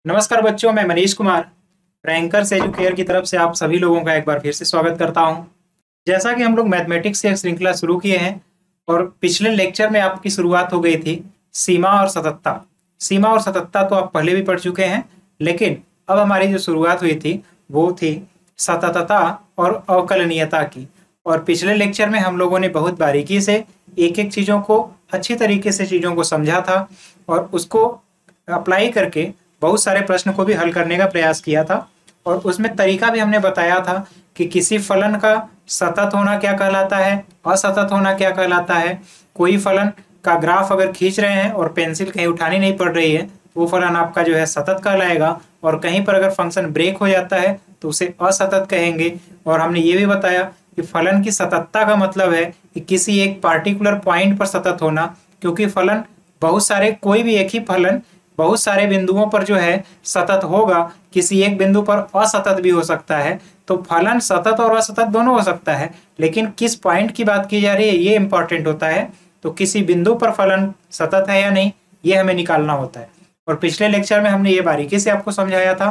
नमस्कार बच्चों, मैं मनीष कुमार रैंकर्स एजुकेयर की तरफ से आप सभी लोगों का एक बार फिर से स्वागत करता हूं। जैसा कि हम लोग मैथमेटिक्स की एक श्रृंखला शुरू किए हैं और पिछले लेक्चर में आपकी शुरुआत हो गई थी सीमा और सततता। सीमा और सततता तो आप पहले भी पढ़ चुके हैं, लेकिन अब हमारी जो शुरुआत हुई थी वो थी सततता और अवकलनीयता की। और पिछले लेक्चर में हम लोगों ने बहुत बारीकी से एक एक चीज़ों को अच्छी तरीके से चीज़ों को समझा था और उसको अप्लाई करके बहुत सारे प्रश्न को भी हल करने का प्रयास किया था। और उसमें तरीका भी हमने बताया था कि किसी फलन का सतत होना क्या कहलाता है, असतत होना क्या कहलाता है। कोई फलन का ग्राफ अगर खींच रहे हैं और पेंसिल कहीं उठानी नहीं पड़ रही है तो वो फलन आपका जो है सतत कहलाएगा, और कहीं पर अगर फंक्शन ब्रेक हो जाता है तो उसे असतत कहेंगे। और हमने ये भी बताया कि फलन की सततता का मतलब है कि किसी एक पार्टिकुलर पॉइंट पर सतत होना, क्योंकि फलन बहुत सारे, कोई भी एक ही फलन बहुत सारे बिंदुओं पर जो है सतत होगा, किसी एक बिंदु पर असतत भी हो सकता है। तो फलन सतत और असतत दोनों हो सकता है, लेकिन किस पॉइंट की बात की जा रही है ये इंपॉर्टेंट होता है। तो किसी बिंदु पर फलन सतत है या नहीं ये हमें निकालना होता है। और पिछले लेक्चर में हमने ये बारीकी से आपको समझाया था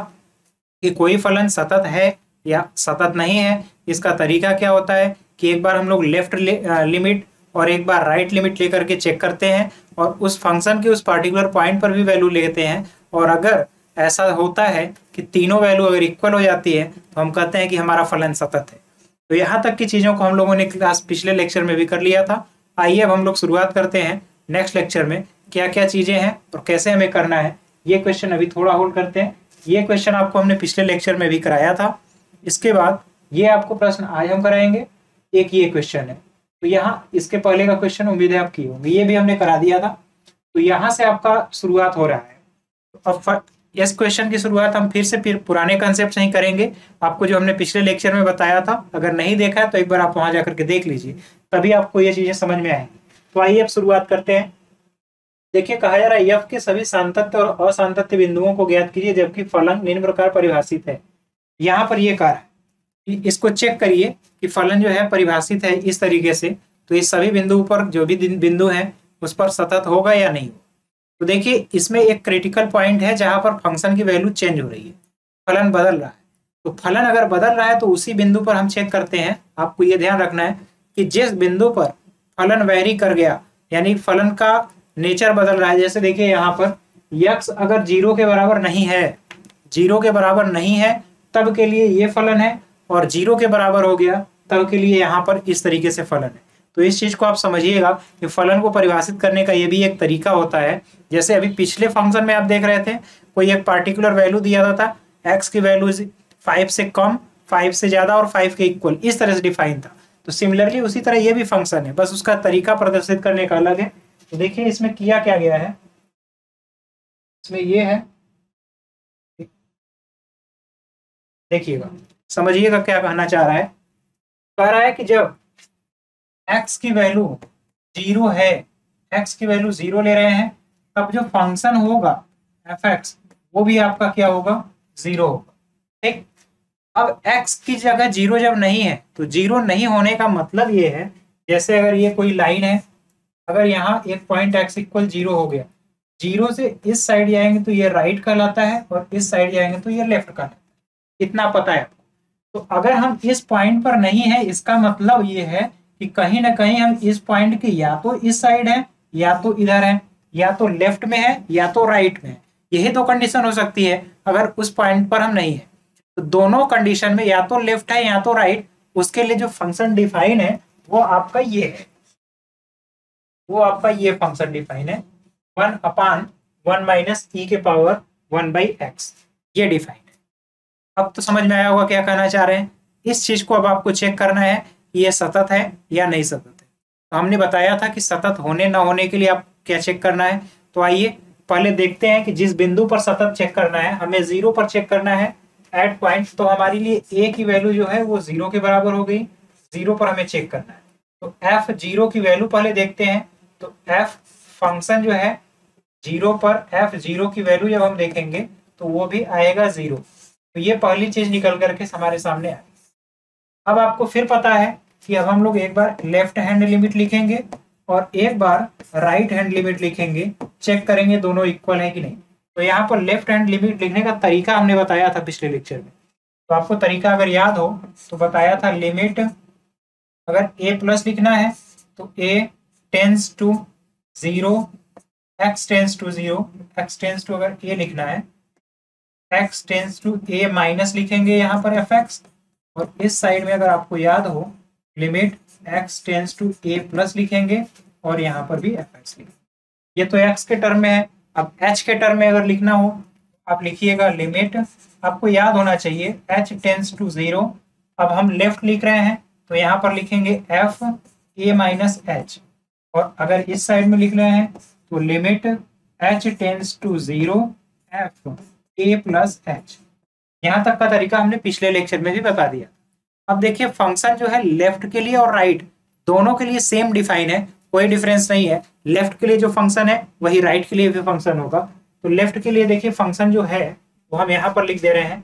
कि कोई फलन सतत है या सतत नहीं है। इसका तरीका क्या होता है कि एक बार हम लोग लेफ्ट लिमिट और एक बार राइट लिमिट लेकर के चेक करते हैं और उस फंक्शन के उस पार्टिकुलर पॉइंट पर भी वैल्यू लेते हैं। और अगर ऐसा होता है कि तीनों वैल्यू अगर इक्वल हो जाती है तो हम कहते हैं कि हमारा फलन सतत है। तो यहाँ तक की चीज़ों को हम लोगों ने क्लास पिछले लेक्चर में भी कर लिया था। आइए अब हम लोग शुरुआत करते हैं नेक्स्ट लेक्चर में क्या क्या चीज़ें हैं और कैसे हमें करना है। ये क्वेश्चन अभी थोड़ा होल्ड करते हैं। ये क्वेश्चन आपको हमने पिछले लेक्चर में भी कराया था। इसके बाद ये आपको प्रश्न आज हम कराएंगे। एक ये क्वेश्चन है, तो यहाँ इसके पहले का क्वेश्चन उम्मीद है आप किए होंगे, ये भी हमने करा दिया था। तो यहाँ से आपका शुरुआत हो रहा है। तो अब इस क्वेश्चन की शुरुआत हम फिर पुराने कंसेप्ट से ही करेंगे। आपको जो हमने पिछले लेक्चर में बताया था, अगर नहीं देखा है तो एक बार आप वहां जाकर के देख लीजिए, तभी आपको ये चीजें समझ में आएंगी। तो आइए अब शुरुआत करते हैं। देखिए, कहा जा रहा है एफ के सभी सांतत्य और असांतत्य बिंदुओं को ज्ञात कीजिए जबकि फलन निम्न प्रकार परिभाषित है। यहाँ पर यह कहा है, इसको चेक करिए कि फलन जो है परिभाषित है इस तरीके से, तो इस सभी बिंदु पर जो भी बिंदु है उस पर सतत होगा या नहीं। तो देखिए, इसमें एक क्रिटिकल पॉइंट है जहां पर फंक्शन की वैल्यू चेंज हो रही है, फलन बदल रहा है। तो फलन अगर बदल रहा है तो उसी बिंदु पर हम चेक करते हैं। आपको ये ध्यान रखना है कि जिस बिंदु पर फलन वेरी कर गया, यानी फलन का नेचर बदल रहा है। जैसे देखिए यहाँ पर यक्स अगर 0 के बराबर नहीं है, 0 के बराबर नहीं है तब के लिए ये फलन है, और 0 के बराबर हो गया तब के लिए यहाँ पर इस तरीके से फलन है। तो इस चीज को आप समझिएगा कि फलन को परिभाषित करने का ये भी एक तरीका होता है। जैसे अभी पिछले फंक्शन में आप देख रहे थे, कोई एक पार्टिकुलर वैल्यू दिया जाता था, एक्स की वैल्यू 5 से कम, 5 से ज्यादा और 5 के इक्वल, इस तरह से डिफाइन था। तो सिमिलरली उसी तरह ये भी फंक्शन है, बस उसका तरीका प्रदर्शित करने का अलग है। तो देखिए इसमें किया क्या गया है, इसमें ये है, देखिएगा समझिएगा क्या कहना चाह रहा है। कह रहा है कि जब x की वैल्यू 0 है, x की वैल्यू 0 ले रहे हैं, तब जो फंक्शन होगा fx वो भी आपका क्या होगा, 0 होगा। ठीक, अब x की जगह 0 जब नहीं है तो 0 नहीं होने का मतलब ये है, जैसे अगर ये कोई लाइन है, अगर यहाँ एक पॉइंट x इक्वल 0 हो गया, 0 से इस साइड जाएंगे तो ये राइट कहलाता है और इस साइड जाएंगे तो ये लेफ्ट कहलाता है। इतना पता है आपको। तो अगर हम इस पॉइंट पर नहीं है, इसका मतलब ये है कि कहीं ना कहीं हम इस पॉइंट के या तो इस साइड है या तो इधर है, या तो लेफ्ट में है या तो राइट में है। यही तो कंडीशन हो सकती है अगर उस पॉइंट पर हम नहीं है। तो दोनों कंडीशन में या तो लेफ्ट है या तो राइट, उसके लिए जो फंक्शन डिफाइन है वो आपका ये है, वो आपका ये फंक्शन डिफाइन है 1/1 माइनस e के पावर 1/x, ये डिफाइन है। अब तो समझ में आया होगा क्या कहना चाह रहे हैं। इस चीज को अब आपको चेक करना है कि ये सतत है या नहीं सतत है। तो हमने बताया था कि सतत होने ना होने के लिए आप क्या चेक करना है। तो आइए पहले देखते हैं कि जिस बिंदु पर सतत चेक करना है, हमें 0 पर चेक करना है एट पॉइंट। तो हमारे लिए a की वैल्यू जो है वो 0 के बराबर हो गई, 0 पर हमें चेक करना है। तो f0 की वैल्यू पहले देखते हैं। तो f फंक्शन जो है 0 पर f0 की वैल्यू जब हम देखेंगे तो वो भी आएगा 0। तो ये पहली चीज निकल करके हमारे सामने आई। अब आपको फिर पता है कि अब हम लोग एक बार लेफ्ट हैंड लिमिट लिखेंगे और एक बार राइट हैंड लिमिट लिखेंगे, चेक करेंगे दोनों इक्वल है कि नहीं। तो यहाँ पर लेफ्ट हैंड लिमिट लिखने का तरीका हमने बताया था पिछले लेक्चर में। तो आपको तरीका अगर याद हो तो बताया था, लिमिट अगर a प्लस लिखना है तो a tends to 0, x tends to 0, x tends to अगर a लिखना है, x tends to a minus लिखेंगे यहाँ पर fx, और इस साइड में अगर आपको याद हो limit x tends to a plus लिखेंगे और यहाँ पर भी fx लिखेंगे। ये तो x के टर्म में है। अब h के टर्म में अगर लिखना हो आप लिखिएगा लिमिट, आपको याद होना चाहिए h टेंस टू 0। अब हम लेफ्ट लिख रहे हैं तो यहाँ पर लिखेंगे f a माइनस h, और अगर इस साइड में लिख रहे हैं तो limit h tends to 0 f a plus h। यहाँ तक का तरीका हमने पिछले लेक्चर में भी बता दिया। अब देखिए फंक्शन जो है लेफ्ट के लिए और राइट दोनों के लिए सेम डिफाइन है, कोई डिफरेंस नहीं है। लेफ्ट के लिए जो फंक्शन है वही राइट के लिए भी फंक्शन होगा। तो लेफ्ट के लिए देखिए फंक्शन जो है वो हम यहाँ पर लिख दे रहे हैं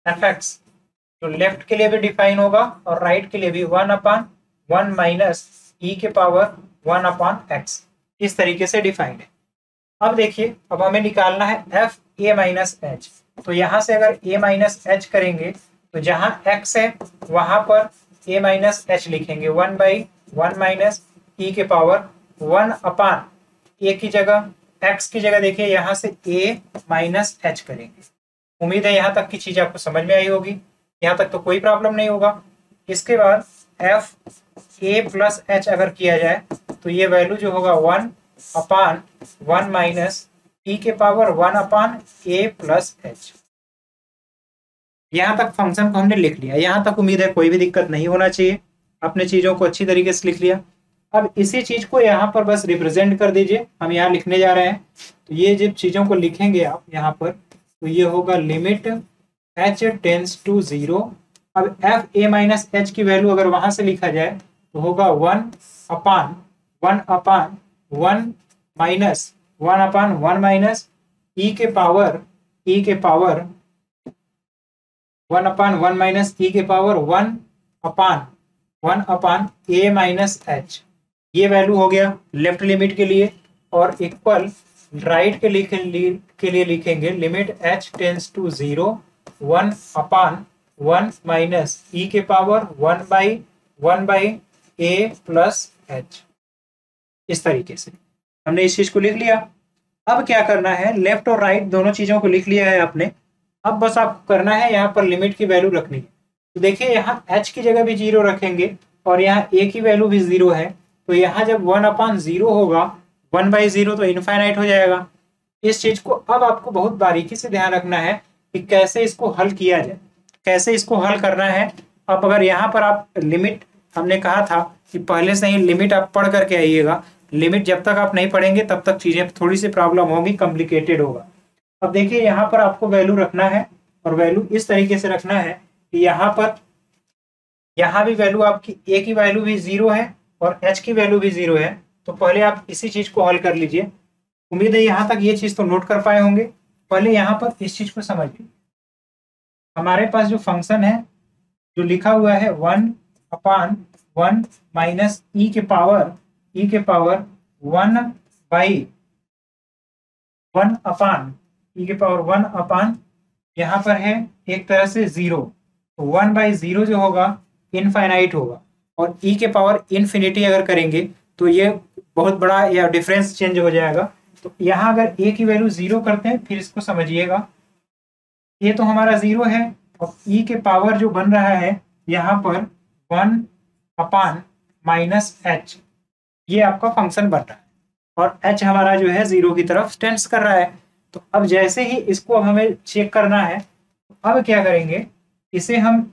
एफ एक्स, जो लेफ्ट के लिए भी डिफाइन होगा और राइट के लिए भी 1/1 माइनस ई के पावर 1/x, इस तरीके से डिफाइंड है। अब देखिए अब हमें निकालना है एफ ए माइनस एच। तो यहाँ से अगर a माइनस एच करेंगे तो जहाँ x है वहां पर a माइनस एच लिखेंगे, 1/1 माइनस ई के पावर 1/a की जगह x की जगह देखिए यहाँ से a माइनस एच करेंगे। उम्मीद है यहाँ तक की चीज आपको समझ में आई होगी, यहाँ तक तो कोई प्रॉब्लम नहीं होगा। इसके बाद एफ ए प्लस एच अगर किया जाए तो ये वैल्यू जो होगा 1/1 माइनस ई के पावर 1/a प्लस एच। यहाँ तक फंक्शन को हमने लिख लिया, यहाँ तक उम्मीद है कोई भी दिक्कत नहीं होना चाहिए, अपने चीजों को अच्छी तरीके से लिख लिया। अब इसी चीज को यहाँ पर बस रिप्रेजेंट कर दीजिए, हम यहाँ लिखने जा रहे हैं। तो ये जब चीजों को लिखेंगे आप यहाँ पर तो ये होगा लिमिट h टेंस टू 0। अब एफ ए माइनस एच की वैल्यू अगर वहां से लिखा जाए तो होगा 1/1 माइनस 1/1 माइनस ई के पावर 1/1 माइनस ई के पावर 1/1/a माइनस एच। ये वैल्यू हो गया लेफ्ट लिमिट के लिए, और इक्वल राइट के लिए लिखेंगे limit h tends to 0 1/1 minus E के पावर 1/1/a प्लस h। इस तरीके से हमने इस चीज को लिख लिया। अब क्या करना है, लेफ्ट और राइट दोनों चीजों को लिख लिया है आपने। अब बस आपको करना है यहाँ पर लिमिट की वैल्यू रखनी है। तो देखिए यहाँ h की जगह भी 0 रखेंगे और यहाँ a की वैल्यू भी 0 है, तो यहाँ जब 1/0 होगा 1/0 तो इनफाइनाइट हो जाएगा। इस चीज को अब आपको बहुत बारीकी से ध्यान रखना है कि कैसे इसको हल किया जाए, कैसे इसको हल करना है। अब अगर यहाँ पर आप लिमिट, हमने कहा था कि पहले से ही लिमिट आप पढ़ करके आइएगा, लिमिट जब तक आप नहीं पढ़ेंगे तब तक चीजें थोड़ी सी प्रॉब्लम होगी, कॉम्प्लिकेटेड होगा। अब देखिए यहाँ पर आपको वैल्यू रखना है और वैल्यू इस तरीके से रखना है कि यहाँ पर यहाँ भी वैल्यू आपकी a की वैल्यू भी 0 है और h की वैल्यू भी 0 है। तो पहले आप इसी चीज को हल कर लीजिए। उम्मीद है यहाँ तक ये चीज तो नोट कर पाए होंगे। पहले यहाँ पर इस चीज को समझिए, हमारे पास जो फंक्शन है जो लिखा हुआ है 1/1 माइनस ई के पावर 1/1 यहाँ पर है एक तरह से 0, तो 1/0 जो होगा इनफाइनाइट होगा, और ई के पावर इन्फिनिटी अगर करेंगे तो ये बहुत बड़ा या डिफरेंस चेंज हो जाएगा। तो यहाँ अगर a की वैल्यू 0 करते हैं, फिर इसको समझिएगा, a तो हमारा 0 है और e के पावर जो बन रहा है यहाँ पर 1/-h, ये आपका फंक्शन बन रहा है और h हमारा जो है 0 की तरफ टेंड्स कर रहा है। तो अब जैसे ही इसको अब हमें चेक करना है, तो अब क्या करेंगे, इसे हम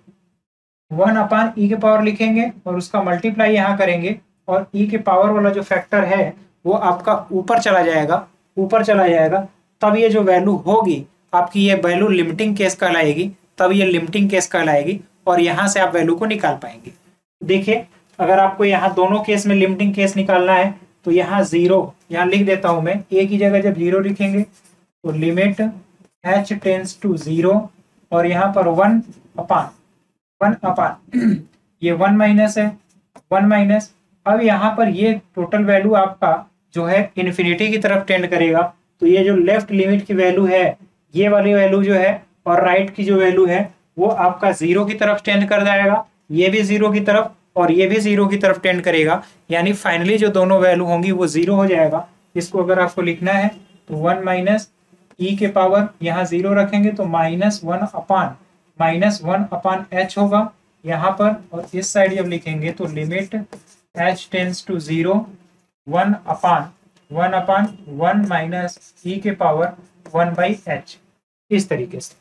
1/e के पावर लिखेंगे और उसका मल्टीप्लाई यहाँ करेंगे, और e के पावर वाला जो फैक्टर है वो आपका ऊपर चला जाएगा, तब ये जो वैल्यू होगी आपकी, ये वैल्यू लिमिटिंग केस कहलाएगी, तब ये लिमिटिंग केस कहलाएगी और यहाँ से आप वैल्यू को निकाल पाएंगे। देखिए अगर आपको यहाँ दोनों केस में लिमिटिंग केस निकालना है तो यहाँ 0 यहाँ लिख देता हूँ मैं, a की जगह जब 0 लिखेंगे तो लिमिट h टेंस टू 0 और यहाँ पर 1/1 ये 1 माइनस है, 1 माइनस। अब यहाँ पर ये टोटल वैल्यू आपका जो है इन्फिनिटी की तरफ टेंड करेगा, तो ये जो लेफ्ट लिमिट की वैल्यू है, ये वाली वैल्यू जो है, और राइट की जो वैल्यू है वो आपका जीरो की तरफ टेंड कर जाएगा, ये भी जीरो की तरफ और ये भी जीरो की तरफ टेंड करेगा। यानी फाइनली जो दोनों वैल्यू होंगी वो जीरो हो जाएगा। इसको अगर आपको लिखना है तो 1 माइनस ई के पावर यहाँ जीरो रखेंगे तो -1 एच होगा यहाँ पर, और इस साइड जब लिखेंगे तो limit H tends to zero 1/1 minus E के पावर 1/h, इस तरीके से।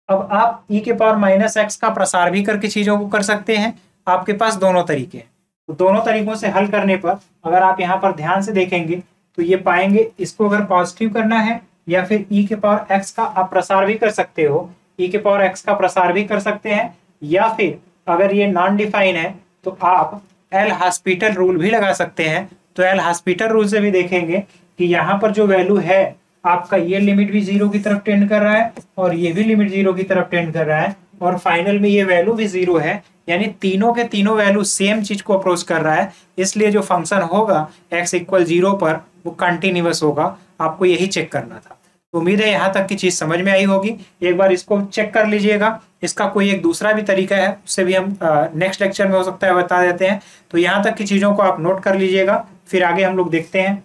अब आप ई के पावर -x का प्रसार भी करके चीजों को कर सकते हैं। आपके पास दोनों तरीके हैं, तो दोनों तरीकों से हल करने पर अगर आप यहाँ पर ध्यान से देखेंगे तो ये पाएंगे, इसको अगर पॉजिटिव करना है या फिर ई के पावर x का आप प्रसार भी कर सकते हो, ई के पावर x का प्रसार भी कर सकते हैं, या फिर अगर ये नॉन डिफाइन है तो आप एल हॉस्पिटल रूल भी लगा सकते हैं। तो एल हॉस्पिटल रूल से भी देखेंगे कि यहाँ पर जो वैल्यू है आपका, ये लिमिट भी जीरो की तरफ टेंड कर रहा है और ये भी लिमिट जीरो की तरफ टेंड कर रहा है, और फाइनल में ये वैल्यू भी जीरो है। यानी तीनों के तीनों वैल्यू सेम चीज को अप्रोच कर रहा है, इसलिए जो फंक्शन होगा x इक्वल 0 पर वो कंटिन्यूअस होगा। आपको यही चेक करना था। तो उम्मीद है यहाँ तक की चीज समझ में आई होगी। एक बार इसको चेक कर लीजिएगा। इसका कोई एक दूसरा भी तरीका है, उससे भी हम नेक्स्ट लेक्चर में हो सकता है बता देते हैं। तो यहाँ तक की चीजों को आप नोट कर लीजिएगा, फिर आगे हम लोग देखते हैं।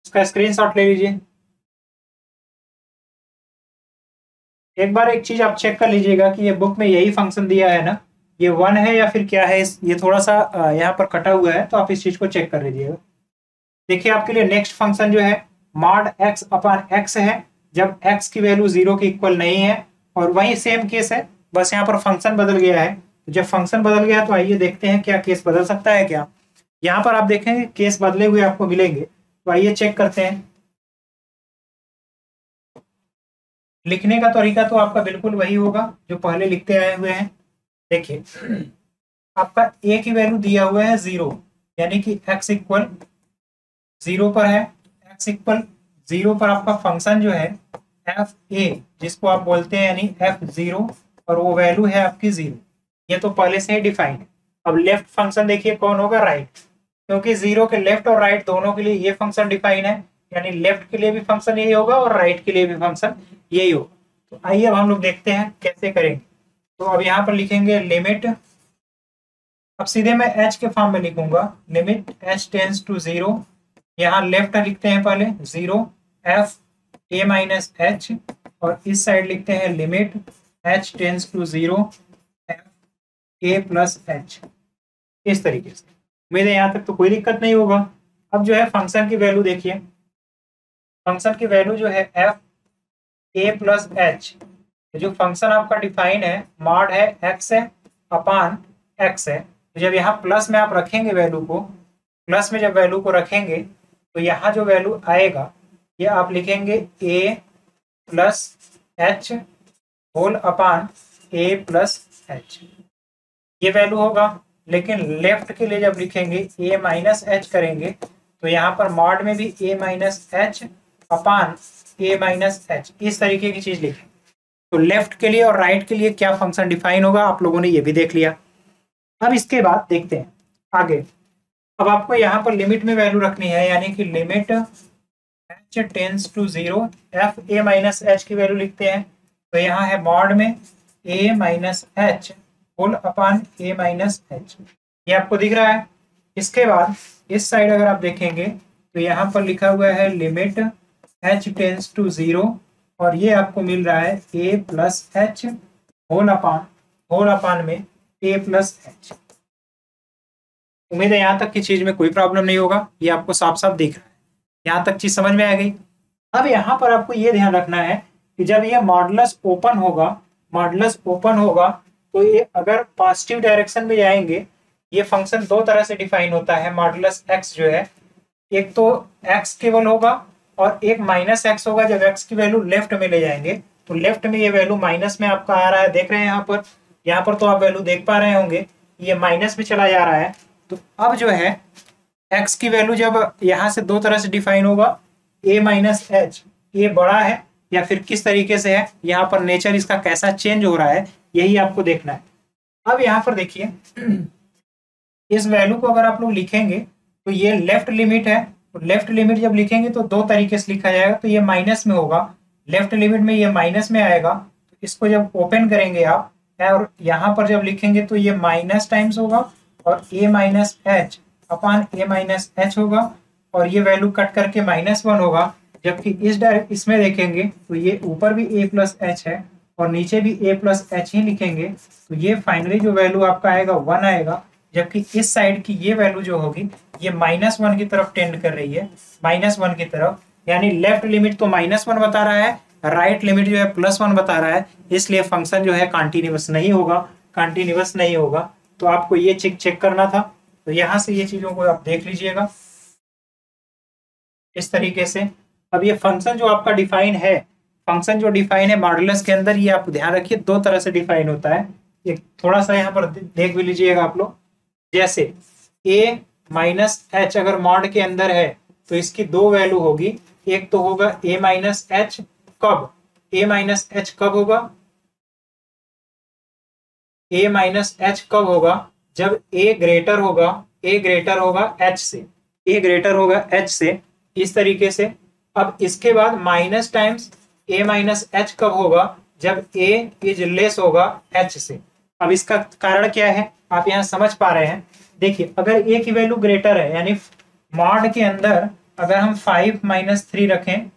इसका स्क्रीनशॉट ले लीजिए। एक बार एक चीज आप चेक कर लीजिएगा कि ये बुक में यही फंक्शन दिया है ना, ये 1 है या फिर क्या है। ये थोड़ा सा यहाँ पर कटा हुआ है, तो आप इस चीज को चेक कर लीजिएगा। देखिए आपके लिए नेक्स्ट फंक्शन जो है मॉड x/x है, जब x की वैल्यू 0 के इक्वल नहीं है, और वही सेम केस है, बस यहाँ पर फंक्शन बदल गया है। तो जब फंक्शन बदल गया तो आइए देखते हैं क्या केस बदल सकता है क्या। यहाँ पर आप देखेंगे केस बदले हुए आपको मिलेंगे, तो आइए चेक करते हैं। लिखने का तरीका तो आपका बिल्कुल वही होगा जो पहले लिखते आए हुए हैं। देखिए आपका a की वैल्यू दिया हुआ है 0, यानी कि x इक्वल 0 पर है। x इक्वल 0 पर आपका फंक्शन जो है f(a), जिसको आप बोलते हैं यानी f(0), और वो वैल्यू है आपकी 0। ये तो पहले से ही डिफाइन है। अब लेफ्ट फंक्शन देखिए कौन होगा, राइट, क्योंकि 0 के लेफ्ट और राइट दोनों के लिए ये फंक्शन डिफाइन है, यानी लेफ्ट के लिए भी फंक्शन यही होगा और राइट के लिए भी फंक्शन यही होगा। तो आइए अब हम लोग देखते हैं कैसे करेंगे। तो अब यहाँ पर लिखेंगे लिमिट, अब सीधे मैं h के फॉर्म में लिखूंगा, लिमिट h टेंस टू 0, यहाँ लेफ्ट लिखते हैं पहले 0 f(a-h), और इस साइड लिखते हैं limit h tends to 0 f(a+h), इस तरीके से। उम्मीद है यहाँ तक तो कोई दिक्कत नहीं होगा। अब जो है फंक्शन की वैल्यू देखिए, फंक्शन की वैल्यू जो है f(a+h), जो फंक्शन आपका डिफाइन है मॉड है x है अपान x है। तो जब यहाँ प्लस में आप रखेंगे वैल्यू को, प्लस में जब वैल्यू को रखेंगे तो यहाँ जो वैल्यू आएगा ये आप लिखेंगे a+h होल अपान a+h, ये वैल्यू होगा। लेकिन लेफ्ट के लिए जब लिखेंगे a-h करेंगे तो यहाँ पर मॉड में भी a-h अपान a-h, इस तरीके की चीज लिखें। तो लेफ्ट के लिए और राइट के लिए क्या फंक्शन डिफाइन होगा आप लोगों ने ये भी देख लिया। अब इसके बाद देखते हैं आगे। अब आपको यहाँ पर लिमिट में वैल्यू रखनी है, यानी कि limit h tends to 0 f(a-h) की वैल्यू लिखते हैं। तो यहाँ है मॉड में a-h होल अपान a-h, ये आपको दिख रहा है। इसके बाद इस साइड अगर आप देखेंगे तो यहाँ पर लिखा हुआ है लिमिट h टेंस टू 0, और ये आपको मिल रहा है a+h होल अपान में a+h। उम्मीद है यहाँ तक की चीज में कोई प्रॉब्लम नहीं होगा, ये आपको साफ साफ दिख रहा है। यहाँ तक चीज समझ में आ गई। अब यहाँ पर आपको ये ध्यान रखना है कि जब ये मॉडुलस ओपन होगा तो ये अगर पॉजिटिव डायरेक्शन में जाएंगे, ये फंक्शन दो तरह से डिफाइन होता है मॉडुलस x जो है, एक तो x केवल होगा और एक -x होगा। जब x की वैल्यू लेफ्ट में ले जाएंगे तो लेफ्ट में ये वैल्यू माइनस में आपका आ रहा है, देख रहे हैं यहाँ पर तो आप वैल्यू देख पा रहे होंगे, ये माइनस में चला जा रहा है। तो अब जो है x की वैल्यू जब यहाँ से दो तरह से डिफाइन होगा, a-h, ये बड़ा है या फिर किस तरीके से है, यहाँ पर नेचर इसका कैसा चेंज हो रहा है, यही आपको देखना है। अब यहाँ पर देखिए इस वैल्यू को अगर आप लोग लिखेंगे तो ये लेफ्ट लिमिट है, तो लेफ्ट लिमिट जब लिखेंगे तो दो तरीके से लिखा जाएगा, तो ये माइनस में होगा, लेफ्ट लिमिट में ये माइनस में आएगा। तो इसको जब ओपन करेंगे आप और यहाँ पर जब लिखेंगे तो ये माइनस टाइम्स होगा और ए माइनस एच अपॉन ए माइनस एच होगा, और ये वैल्यू कट करके -1 होगा। जबकि इसमें देखेंगे तो ये ऊपर भी ए प्लस एच है और नीचे भी ए प्लस एच ही लिखेंगे, तो ये फाइनली जो वैल्यू आपका आएगा 1 आएगा। जबकि इस साइड की ये वैल्यू जो होगी ये -1 की तरफ टेंड कर रही है, -1 की तरफ, यानी लेफ्ट लिमिट तो -1 बता रहा है, राइट लिमिट जो है +1 बता रहा है, इसलिए फंक्शन जो है कंटिन्यूअस नहीं होगा, कंटिन्यूअस नहीं होगा। तो आपको ये चेक करना था। तो यहाँ से ये चीजों को आप देख लीजिएगा इस तरीके से। अब ये फंक्शन जो आपका डिफाइन है, फंक्शन जो डिफाइन है मॉडुलस के अंदर, ये आप ध्यान रखिए दो तरह से डिफाइन होता है। ये थोड़ा सा यहाँ पर देख भी लीजिएगा आप लोग। जैसे a माइनस एच अगर मॉड के अंदर है तो इसकी दो वैल्यू होगी, एक तो होगा a माइनस एच, कब a माइनस एच कब होगा, a माइनस एच कब होगा, जब a ग्रेटर होगा h से, a ग्रेटर होगा h से, इस तरीके से। अब इसके बाद minus times a minus H कब होगा, जब a इज लेस होगा h से। अब इसका कारण क्या है आप यहाँ समझ पा रहे हैं। देखिए अगर a की वैल्यू ग्रेटर है, यानी मॉड के अंदर अगर हम 5 - 3 रखें,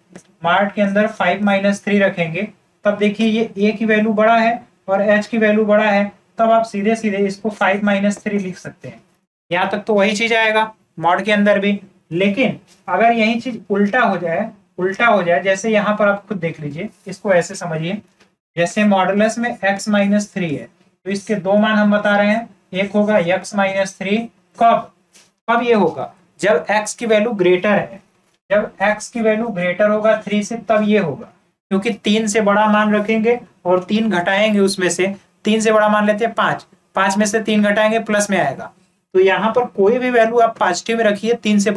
मॉड के अंदर 5 - 3 रखेंगे, तब देखिए ये a की वैल्यू बड़ा है और h की वैल्यू बड़ा है, तब आप सीधे सीधे इसको 5 - 3 लिख सकते हैं। यहाँ तक तो वही चीज आएगा मॉड के अंदर भी। लेकिन अगर यही चीज उल्टा हो जाए, जैसे यहाँ पर आप खुद देख लीजिए, इसको ऐसे समझिए, जैसे मॉडुलस में x - 3 है, तो इसके दो मान हम बता रहे हैं, एक होगा x - 3, कब ये होगा, जब x की वैल्यू ग्रेटर है, जब x की वैल्यू ग्रेटर होगा 3 से, तब ये होगा। क्योंकि 3 से बड़ा मान रखेंगे और 3 घटाएंगे, उसमें से 3 से बड़ा मान लेते हैं 5 में से 3 घटाएंगे प्लस में आएगा। तो यहाँ पर कोई भी वैल्यू आप पॉजिटिव में रखिए, 3 से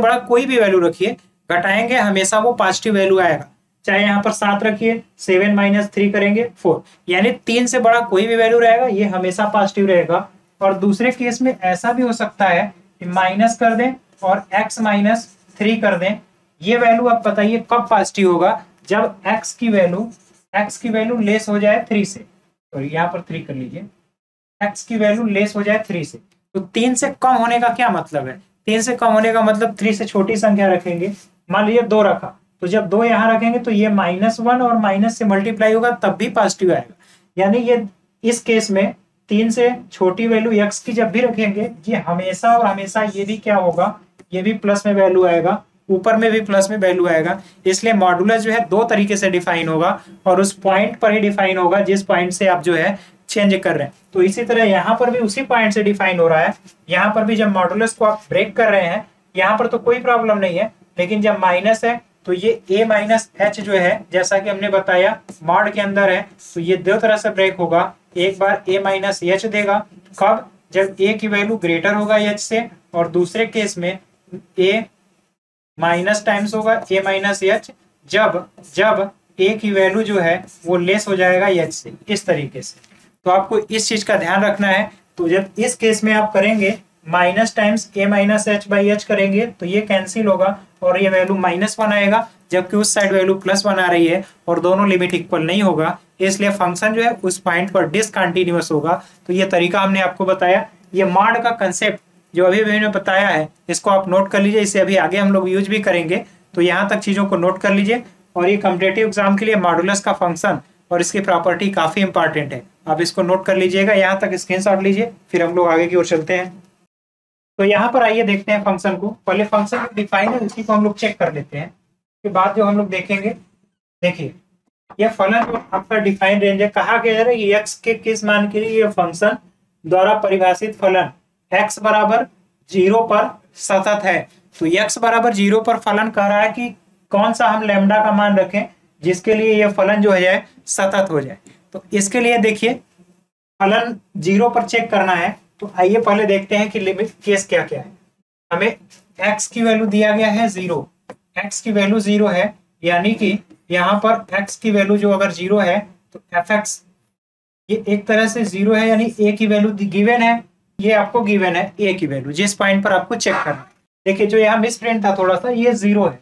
बड़ा कोई भी वैल्यू रखिए, घटाएंगे हमेशा वो पॉजिटिव वैल्यू आएगा। चाहे यहाँ पर 7 रखिए, 7 - 3 करेंगे 4, यानी 3 से बड़ा कोई भी वैल्यू रहेगा ये हमेशा पॉजिटिव रहेगा। और दूसरे केस में ऐसा भी हो सकता है कि माइनस कर दें और x - 3 कर दें। ये वैल्यू आप बताइए कब पॉजिटिव होगा, जब x की वैल्यू लेस हो जाए 3 से। तो यहाँ पर 3 कर लीजिए, x की वैल्यू लेस हो जाए 3 से। तो 3 से कम होने का क्या मतलब है, 3 से कम होने का मतलब 3 से छोटी संख्या रखेंगे। मान लीजिए 2 रखा, तो जब 2 यहाँ रखेंगे तो ये -1 और माइनस से मल्टीप्लाई होगा तब भी पॉजिटिव आएगा। यानी ये इस केस में 3 से छोटी वैल्यू x की जब भी रखेंगे, ये हमेशा और हमेशा ये भी क्या होगा, ये भी प्लस में वैल्यू आएगा, ऊपर में भी प्लस में वैल्यू आएगा। इसलिए मॉडुलस जो है दो तरीके से डिफाइन होगा और उस पॉइंट पर ही डिफाइन होगा जिस पॉइंट से आप जो है चेंज कर रहे हैं। तो इसी तरह यहाँ पर भी उसी पॉइंट से डिफाइन हो रहा है। यहाँ पर भी जब मॉडुलस को आप ब्रेक कर रहे हैं, यहाँ पर तो कोई प्रॉब्लम नहीं है, लेकिन जब माइनस है तो ये a - h जो है, जैसा कि हमने बताया मॉड के अंदर है, तो ये दो तरह से ब्रेक होगा। एक बार a - h देगा, कब, जब a की वैल्यू ग्रेटर होगा h से, और दूसरे केस में a माइनस टाइम्स होगा a - h, जब a की वैल्यू जो है वो लेस हो जाएगा h से, इस तरीके से। तो आपको इस चीज का ध्यान रखना है। तो जब इस केस में आप करेंगे माइनस टाइम्स a - h/h करेंगे तो ये कैंसिल होगा और ये वैल्यू -1 आएगा, जबकि उस साइड वैल्यू +1 आ रही है और दोनों लिमिट इक्वल नहीं होगा, इसलिए फंक्शन जो है उस पॉइंट पर डिसकंटिन्यूअस होगा। तो ये तरीका हमने आपको बताया। ये मॉड का कंसेप्ट जो अभी मैंने बताया है, इसको आप नोट कर लीजिए, इसे अभी आगे हम लोग यूज भी करेंगे। तो यहाँ तक चीजों को नोट कर लीजिए। और ये कॉम्पिटिटिव एग्जाम के लिए मॉडुलस का फंक्शन और इसकी प्रॉपर्टी काफी इंपॉर्टेंट है, आप इसको नोट कर लीजिएगा। यहाँ तक स्क्रीनशॉट लीजिए, फिर हम लोग आगे की ओर चलते हैं। तो यहाँ पर आइए देखते हैं फंक्शन को। पहले फंक्शन डिफाइन है उसी को हम लोग चेक कर लेते हैं, उसके बाद जो हम लोग देखेंगे। देखिए यह फलन जो आपका डिफाइन रेंज है, कहा गया है कि x के किस मान के लिए यह फंक्शन द्वारा परिभाषित फलन x = 0 पर सतत है। तो x = 0 पर फलन कह रहा है कि कौन सा हम लैम्डा का मान रखें जिसके लिए यह फलन जो है सतत हो जाए। तो इसके लिए देखिए फलन 0 पर चेक करना है। तो आइए पहले देखते हैं कि लिमिट केस क्या क्या है। हमें x की वैल्यू दिया गया है 0, x की वैल्यू 0 है, यानी कि यहाँ पर x की वैल्यू जो अगर 0 है तो fx ये एक तरह से 0 है, यानी a की वैल्यू गिवन है, ये आपको गिवन है ए की वैल्यू, जिस पॉइंट पर आपको चेक करना है। देखिए जो यहाँ मिस प्रिंट था थोड़ा सा, ये 0 है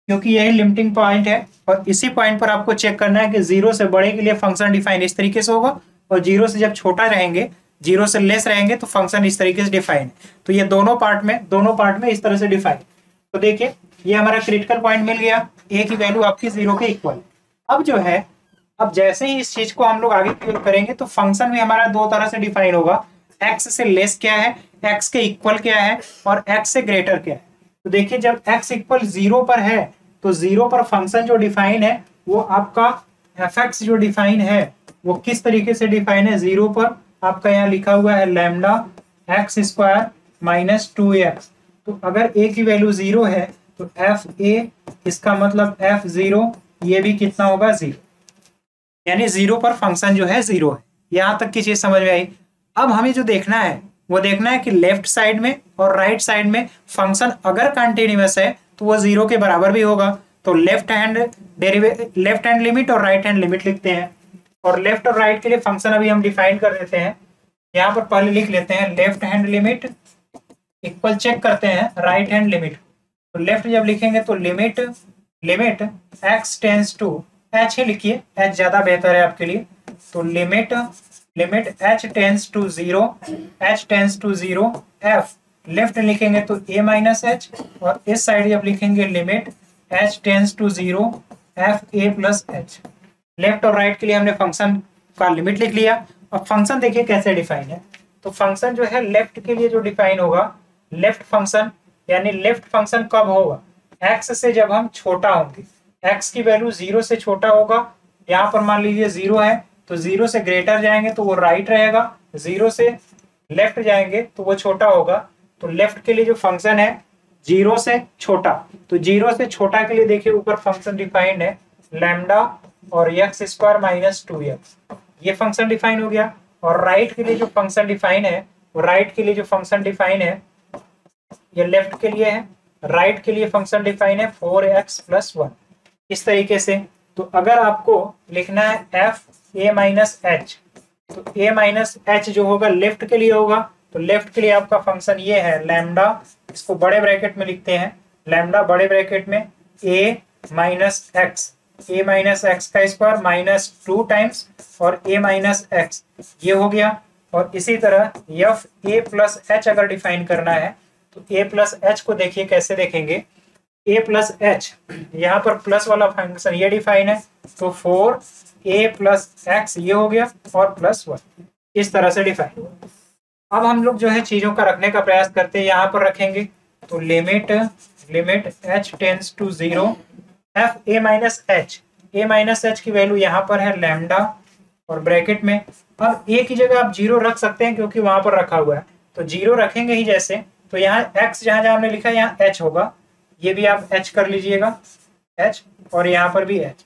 क्योंकि यही लिमिटिंग पॉइंट है, और इसी पॉइंट पर आपको चेक करना है कि 0 से बड़े के लिए फंक्शन डिफाइन इस तरीके से होगा, और 0 से जब छोटा रहेंगे, 0 से लेस रहेंगे तो फंक्शन इस तरीके से डिफाइन है। तो ये दोनों पार्ट में इस तरह से डिफाइन। तो देखिए ये हमारा क्रिटिकल पॉइंट मिल गया, ए की वैल्यू आपकी 0 के इक्वल। अब जो है, अब जैसे ही इस चीज को हम लोग आगे करेंगे तो फंक्शन भी हमारा दो तरह से डिफाइन होगा, एक्स से लेस क्या है, एक्स के इक्वल क्या है, और एक्स से ग्रेटर क्या है। तो देखिए जब एक्स इक्वल 0 पर है तो 0 पर फंक्शन जो डिफाइन है वो आपका एफ जो डिफाइन है वो किस तरीके से डिफाइन है, 0 पर आपका यहाँ लिखा हुआ है lambda x square minus 2x। तो अगर a की वैल्यू 0 है तो एफ ए, इसका मतलब f0 ये भी कितना होगा 0, यानी 0 पर फंक्शन जो है 0 है। यहां तक की चीज समझ में आई। अब हमें जो देखना है वो देखना है कि लेफ्ट साइड में और राइट साइड में फंक्शन अगर कंटिन्यूअस है तो वो 0 के बराबर भी होगा। तो लेफ्ट हैंड लिमिट और राइट हैंड लिमिट लिखते हैं, और लेफ्ट और राइट के लिए फंक्शन अभी हम डिफाइन कर देते हैं। यहाँ पर पहले लिख लेते हैं left hand limit equal, check करते हैं राइट हैंड लिमिट। तो लेफ्ट जब लिखेंगे तो limit x tends to, h ही लिखिए, h ज्यादा बेहतर है आपके लिए। तो limit h tends to 0 f, left लिखेंगे तो a माइनस एच, और इस साइड जब लिखेंगे limit h tends to 0 f a plus H. Left और राइट के लिए हमने फंक्शन का लिमिट लिख लिया। अब फंक्शन देखिए कैसे डिफाइन है। तो फंक्शन जो है लेफ्ट के लिए जो डिफाइन होगा, लेफ्ट फंक्शन यानी लेफ्ट फंक्शन कब होगा, x से जब हम छोटा होंगे, x की वैल्यू 0 से छोटा होगा। यहाँ पर मान लीजिए 0 है तो 0 से ग्रेटर जाएंगे तो वो राइट रहेगा, 0 से लेफ्ट जाएंगे तो वो छोटा होगा। तो लेफ्ट के लिए जो फंक्शन है 0 से छोटा, तो 0 से छोटा के लिए देखिए ऊपर फंक्शन डिफाइंड है लैम्डा और एक्स स्क्वायर माइनस 2x, ये फंक्शन डिफाइन हो गया। और राइट के लिए जो फंक्शन डिफाइन है, वो राइट के लिए जो फंक्शन डिफाइन है ये लेफ्ट के लिए है, राइट के लिए फंक्शन डिफाइन है 4x प्लस 1, इस तरीके से। तो अगर आपको लिखना है एफ ए माइनस एच, तो ए माइनस एच जो होगा लेफ्ट के लिए होगा। तो लेफ्ट के लिए आपका फंक्शन ये है लैम्डा, इसको बड़े ब्रैकेट में लिखते हैं, लैम्डा बड़े ब्रैकेट में ए माइनस एक्स का स्क्वायर माइनस 2 टाइम्स और ए माइनस एक्स, ये हो गया। और इसी तरह एफ ए प्लस एच अगर डिफाइन करना है तो ए प्लस एच को देखिए कैसे देखेंगे, ए प्लस एच, यहाँ पर प्लस वाला फंक्शन ये डिफाइन है, तो 4a प्लस एक्स ये हो गया और प्लस 1, इस तरह से डिफाइन हुआ। अब हम लोग जो है चीजों का रखने का प्रयास करते हैं, यहाँ पर रखेंगे तो limit h tends to 0 F A minus H की वैल्यू यहाँ पर है लैम्डा और ब्रैकेट में। अब a की जगह आप 0 रख सकते हैं क्योंकि वहां पर रखा हुआ है, तो 0 रखेंगे ही जैसे, तो यहाँ x जहां जहां हमने लिखा है यहाँ h होगा, ये भी आप h कर लीजिएगा h, और यहाँ पर भी h।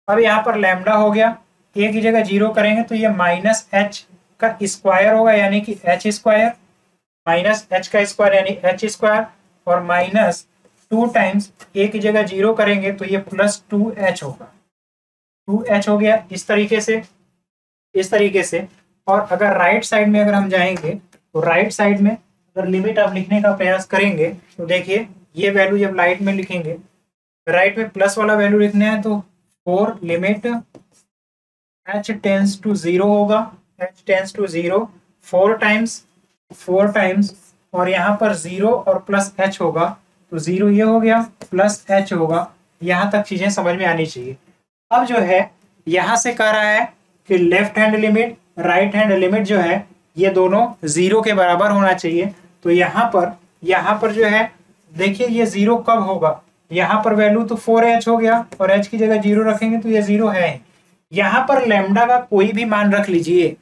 अब यहाँ पर लैम्डा हो गया, a की जगह 0 करेंगे तो ये माइनस h का स्क्वायर होगा यानी कि h स्क्वायर, माइनस h का स्क्वायर यानी h स्क्वायर, और माइनस 2 टाइम्स a की जगह 0 करेंगे तो ये प्लस 2h होगा, 2h हो गया, इस तरीके से। और अगर राइट साइड में अगर हम जाएंगे तो राइट साइड में अगर लिमिट आप लिखने का प्रयास करेंगे तो देखिए ये वैल्यू जब राइट में लिखेंगे, राइट में प्लस वाला वैल्यू लिखना है तो 4 लिमिट h टेंस टू 0 होगा, h टेंस टू 0 4 टाइम्स, और यहाँ पर 0 और प्लस h होगा, तो 0 ये हो गया प्लस h होगा। यहाँ तक चीजें समझ में आनी चाहिए। अब जो है यहाँ से कह रहा है कि left hand limit right hand limit जो है ये दोनों 0 के बराबर होना चाहिए। तो यहाँ पर जो है देखिए ये 0 कब होगा, यहाँ पर वैल्यू तो 4h हो गया और h की जगह 0 रखेंगे तो ये 0 है। यहाँ पर लैम्डा का कोई भी मान रख लीजिए,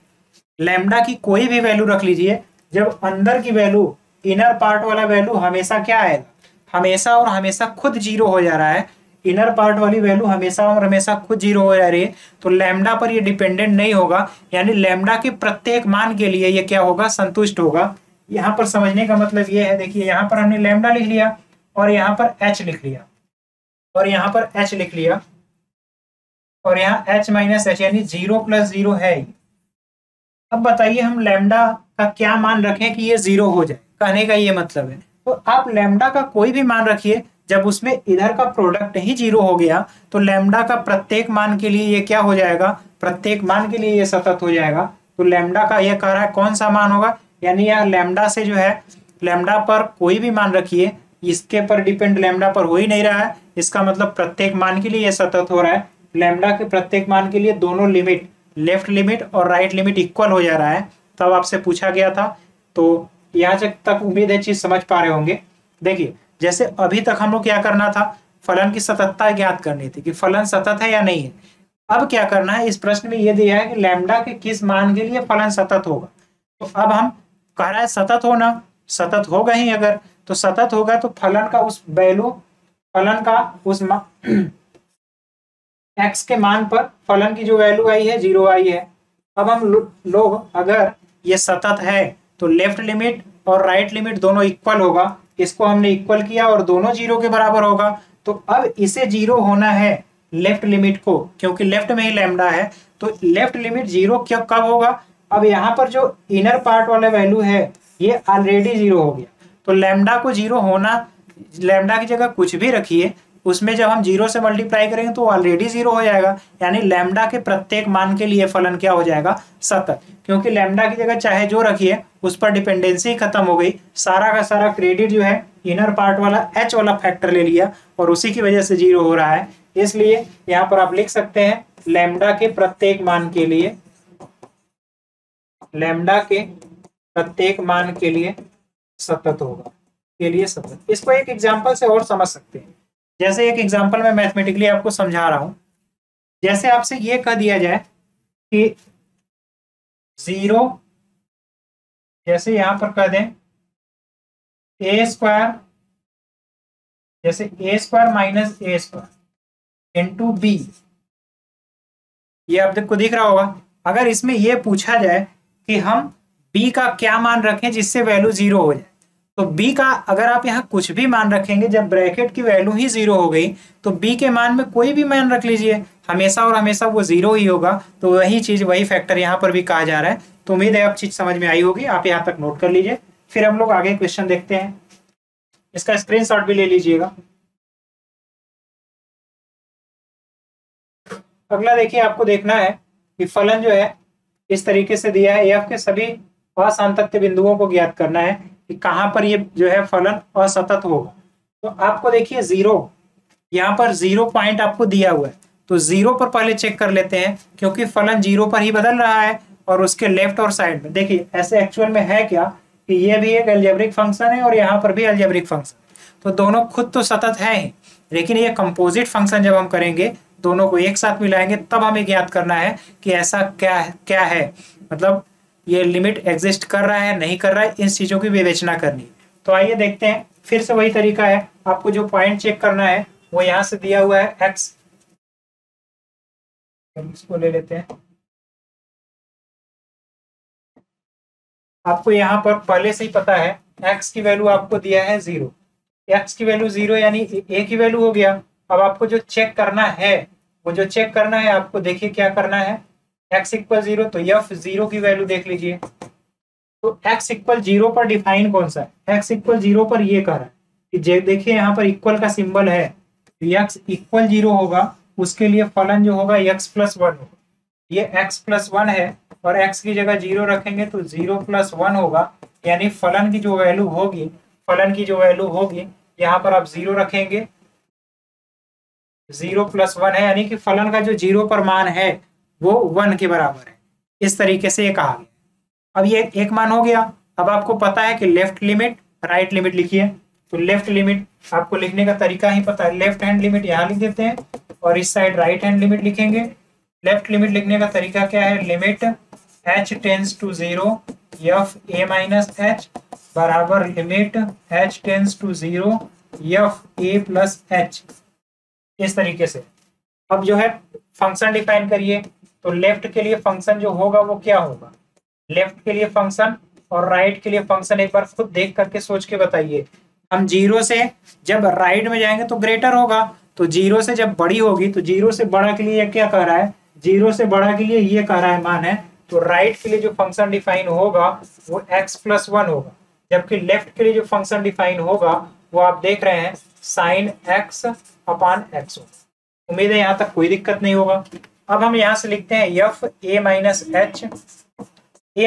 लैम्डा की कोई भी वैल्यू रख लीजिए, जब अंदर की वैल्यू इनर पार्ट वाला वैल्यू हमेशा क्या आएगा, हमेशा और हमेशा खुद 0 हो जा रहा है, इनर पार्ट वाली वैल्यू हमेशा और हमेशा खुद 0 हो जा रही है, तो लैम्डा पर ये डिपेंडेंट नहीं होगा, यानी लैम्डा के प्रत्येक मान के लिए ये क्या होगा, संतुष्ट होगा। यहाँ पर समझने का मतलब ये है, देखिए यहाँ पर हमने लैम्डा लिख लिया और यहाँ पर h लिख लिया और यहाँ पर h लिख लिया और यहाँ h माइनस एच यानी 0 प्लस 0 है। अब बताइए हम लैम्डा का क्या मान रखें कि ये 0 हो जाए, कहने का ये मतलब है। तो आप लैम्डा का कोई भी मान रखिए, जब उसमें इधर का प्रोडक्ट ही 0 हो गया तो लैम्डा का प्रत्येक मान के लिए ये क्या हो जाएगा, प्रत्येक मान के लिए ये सतत हो जाएगा। तो लैम्डा का ये कह रहा है कौन सा मान होगा, यानी यह लैम्डा से जो है, लैम्डा पर कोई भी मान रखिए, इसके पर डिपेंड लैम्डा पर हो ही नहीं रहा है, इसका मतलब प्रत्येक मान के लिए ये सतत हो रहा है। लैम्डा के प्रत्येक मान के लिए दोनों लिमिट, लेफ्ट लिमिट और राइट लिमिट इक्वल हो जा रहा है। तब आपसे पूछा गया था, तो यहाँ तक उम्मीद है चीज समझ पा रहे होंगे। देखिए जैसे अभी तक हम लोग क्या करना था, फलन की सततता ज्ञात करनी थी कि फलन सतत है या नहीं है। अब क्या करना है, इस प्रश्न में ये दिया है कि लैम्डा के किस मान के लिए फलन सतत होगा। तो अब हम कह रहा है सतत होना, सतत होगा ही, अगर तो सतत होगा तो फलन का उस वैल्यू, फलन का उस एक्स के मान पर फलन की जो वैल्यू आई है 0 आई है। अब हम लोग अगर ये सतत है तो लेफ्ट लिमिट और राइट लिमिट दोनों इक्वल होगा, इसको हमने इक्वल किया और दोनों 0 के बराबर होगा। तो अब इसे 0 होना है लेफ्ट लिमिट को, क्योंकि लेफ्ट में ही लैम्डा है, तो लेफ्ट लिमिट 0 क्यों कब होगा, अब यहाँ पर जो इनर पार्ट वाला वैल्यू है ये ऑलरेडी 0 हो गया। तो लैम्डा को 0 होना, लैम्डा की जगह कुछ भी रखिए, उसमें जब हम 0 से मल्टीप्लाई करेंगे तो ऑलरेडी 0 हो जाएगा, यानी लैम्डा के प्रत्येक मान के लिए फलन क्या हो जाएगा, सतत। क्योंकि लैम्डा की जगह चाहे जो रखिए उस पर डिपेंडेंसी खत्म हो गई, सारा का सारा क्रेडिट जो है इनर पार्ट वाला एच वाला फैक्टर ले लिया और उसी की वजह से 0 हो रहा है। इसलिए यहाँ पर आप लिख सकते हैं लैम्डा के प्रत्येक मान के लिए, लैम्डा के प्रत्येक मान के लिए सतत होगा, के लिए सतत। इसको एक एग्जांपल से और समझ सकते हैं। जैसे एक एग्जांपल में मैथमेटिकली आपको समझा रहा हूं, जैसे आपसे ये कह दिया जाए कि 0, जैसे यहां पर कह दें ए स्क्वायर, जैसे ए स्क्वायर माइनस ए स्क्वायर इंटू बी, ये आप को दिख रहा होगा। अगर इसमें ये पूछा जाए कि हम b का क्या मान रखें जिससे वैल्यू 0 हो जाए, तो b का अगर आप यहाँ कुछ भी मान रखेंगे, जब ब्रैकेट की वैल्यू ही 0 हो गई तो b के मान में कोई भी मान रख लीजिए, हमेशा और हमेशा वो 0 ही होगा। तो वही चीज, वही फैक्टर यहाँ पर भी कहा जा रहा है। तो उम्मीद है अब चीज समझ में आई होगी, आप यहाँ तक नोट कर लीजिए। फिर हम लोग आगे क्वेश्चन देखते हैं, इसका स्क्रीनशॉट भी ले लीजिएगा। अगला देखिए, आपको देखना है कि फलन जो है इस तरीके से दिया है, एफ के सभी असांतत्य बिंदुओं को ज्ञात करना है कि कहां पर ये जो है फलन असतत होगा। तो आपको देखिए 0, यहाँ पर 0 पॉइंट आपको दिया हुआ है, तो 0 पर पहले चेक कर लेते हैं, क्योंकि फलन 0 पर ही बदल रहा है। और उसके लेफ्ट और साइड में देखिए ऐसे एक्चुअल में है क्या कि ये भी एक अलजेब्रिक फंक्शन है और यहाँ पर भी अलजेब्रिक फंक्शन, तो दोनों खुद तो सतत है ही, लेकिन ये कंपोजिट फंक्शन जब हम करेंगे, दोनों को एक साथ मिलाएंगे, तब हमें ज्ञात करना है कि ऐसा क्या है, मतलब ये लिमिट एग्जिस्ट कर रहा है नहीं कर रहा है, इन चीजों की विवेचना करनी। तो आइए देखते हैं, फिर से वही तरीका है, आपको जो पॉइंट चेक करना है वो यहाँ से दिया हुआ है x, इसको ले लेते हैं। आपको यहाँ पर पहले से ही पता है x की वैल्यू आपको दिया है 0, x की वैल्यू 0 यानी a की वैल्यू हो गया। अब आपको जो चेक करना है, वो जो चेक करना है आपको देखिए क्या करना है, x इक्वल 0, तो f 0 की वैल्यू देख लीजिए। तो x इक्वल 0 पर डिफाइन कौन सा है, x इक्वल 0 पर ये कह रहा है कि देखिए यहाँ पर इक्वल का सिंबल है, x इक्वल 0 होगा, उसके लिए फलन जो होगा x प्लस 1 होगा। ये x प्लस 1 है और x की जगह 0 रखेंगे तो 0 प्लस 1 होगा, यानी फलन की जो वैल्यू होगी, फलन की जो वैल्यू होगी यहाँ पर आप 0 रखेंगे, 0 प्लस 1 है, यानी कि फलन का जो 0 पर मान है वो 1 के बराबर है। इस तरीके से ये कहा गया। अब ये एक मान हो गया। अब आपको पता है कि लेफ्ट लिमिट राइट लिमिट लिखिए, तो लेफ्ट लिमिट आपको लिखने का तरीका ही पता है, लेफ्ट हैंड लिमिट यहाँ लिख देते हैं और इस साइड राइट हैंड लिमिट लिखेंगे। लेफ्ट लिमिट लिखने का तरीका क्या है, limit h tends to 0 f a minus h बराबर limit h tends to 0 f a plus h, इस तरीके से। अब जो है फंक्शन डिफाइन करिए, तो लेफ्ट के लिए फंक्शन जो होगा वो क्या होगा, लेफ्ट के लिए फंक्शन और राइट के लिए फंक्शन एक बार खुद देख करके सोच के बताइए। हम 0 से जब राइट में जाएंगे तो ग्रेटर होगा, तो 0 से जब बड़ी होगी तो 0 से बड़ा के लिए क्या कह रहा है, 0 से बड़ा के लिए ये कह रहा है मान है तो राइट के लिए जो फंक्शन डिफाइन होगा वो x+1 होगा, जबकि लेफ्ट के लिए जो फंक्शन डिफाइन होगा वो आप देख रहे हैं sin x अपान x होगा। उम्मीद है यहाँ तक कोई दिक्कत नहीं होगा। अब हम यहाँ से लिखते हैं f a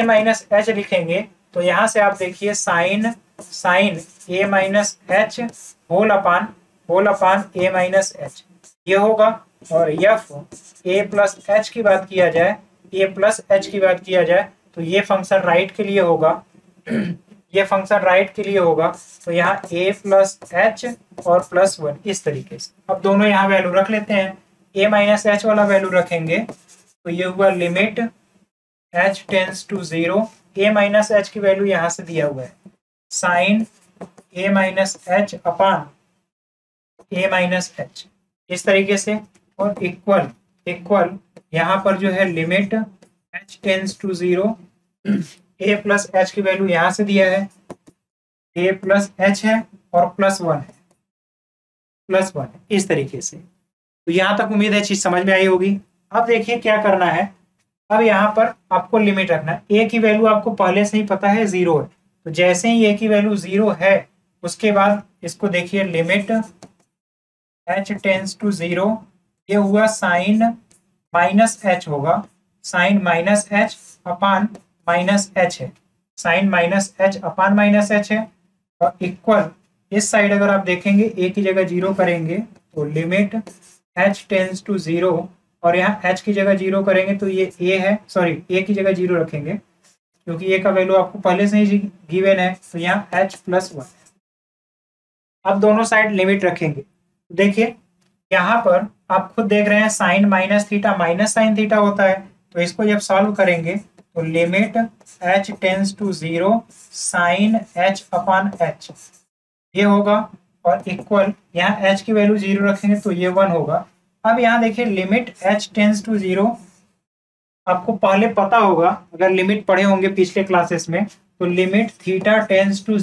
माइनस h लिखेंगे तो यहाँ से आप देखिए sine a minus h whole upon a minus h ये होगा। और f a प्लस h की बात किया जाए, a प्लस h की बात किया जाए तो ये फंक्शन राइट के लिए होगा ये फंक्शन राइट के लिए होगा। तो यहाँ a प्लस h और +1 इस तरीके से। अब दोनों यहाँ वैल्यू रख लेते हैं। a माइनस h वाला वैल्यू रखेंगे तो ये हुआ limit h tends to 0। a minus h की वैल्यू यहाँ से दिया हुआ है sine a minus h upon a minus h इस तरीके से। और इक्वल यहाँ पर जो है limit h tends to 0 a plus h की वैल्यू यहाँ से दिया है a प्लस h है और +1 है इस तरीके से। तो यहाँ तक उम्मीद है चीज समझ में आई होगी। अब देखिए क्या करना है। अब यहाँ पर आपको लिमिट रखना है। a की वैल्यू आपको पहले से ही पता है 0 है, तो जैसे ही a की वैल्यू 0 है उसके बाद इसको देखिए लिमिट h टेंस टू 0 ये हुआ साइन माइनस h होगा, sine minus h upon minus h है, sine minus h upon minus h है। और इक्वल इस साइड अगर आप देखेंगे a की जगह 0 करेंगे तो लिमिट h टेंस टू 0 और यहाँ h की जगह 0 करेंगे तो ये a है, सॉरी a की जगह 0 रखेंगे क्योंकि a का वैल्यू आपको पहले से ही गिवन है तो यहाँ h+1। अब दोनों साइड लिमिट रखेंगे। देखिए यहाँ पर आप खुद देख रहे हैं sine minus theta minus sine theta होता है, तो इसको जब सॉल्व करेंगे तो limit h tends to 0 sine h upon h ये होगा। और इक्वल यहाँ h की वैल्यू 0 रखेंगे तो ये 1 होगा। अब यहाँ देखिए लिमिट h टेंस टू 0 आपको पहले पता होगा, अगर लिमिट पढ़े होंगे पिछले क्लासेस में, तो limit theta tends to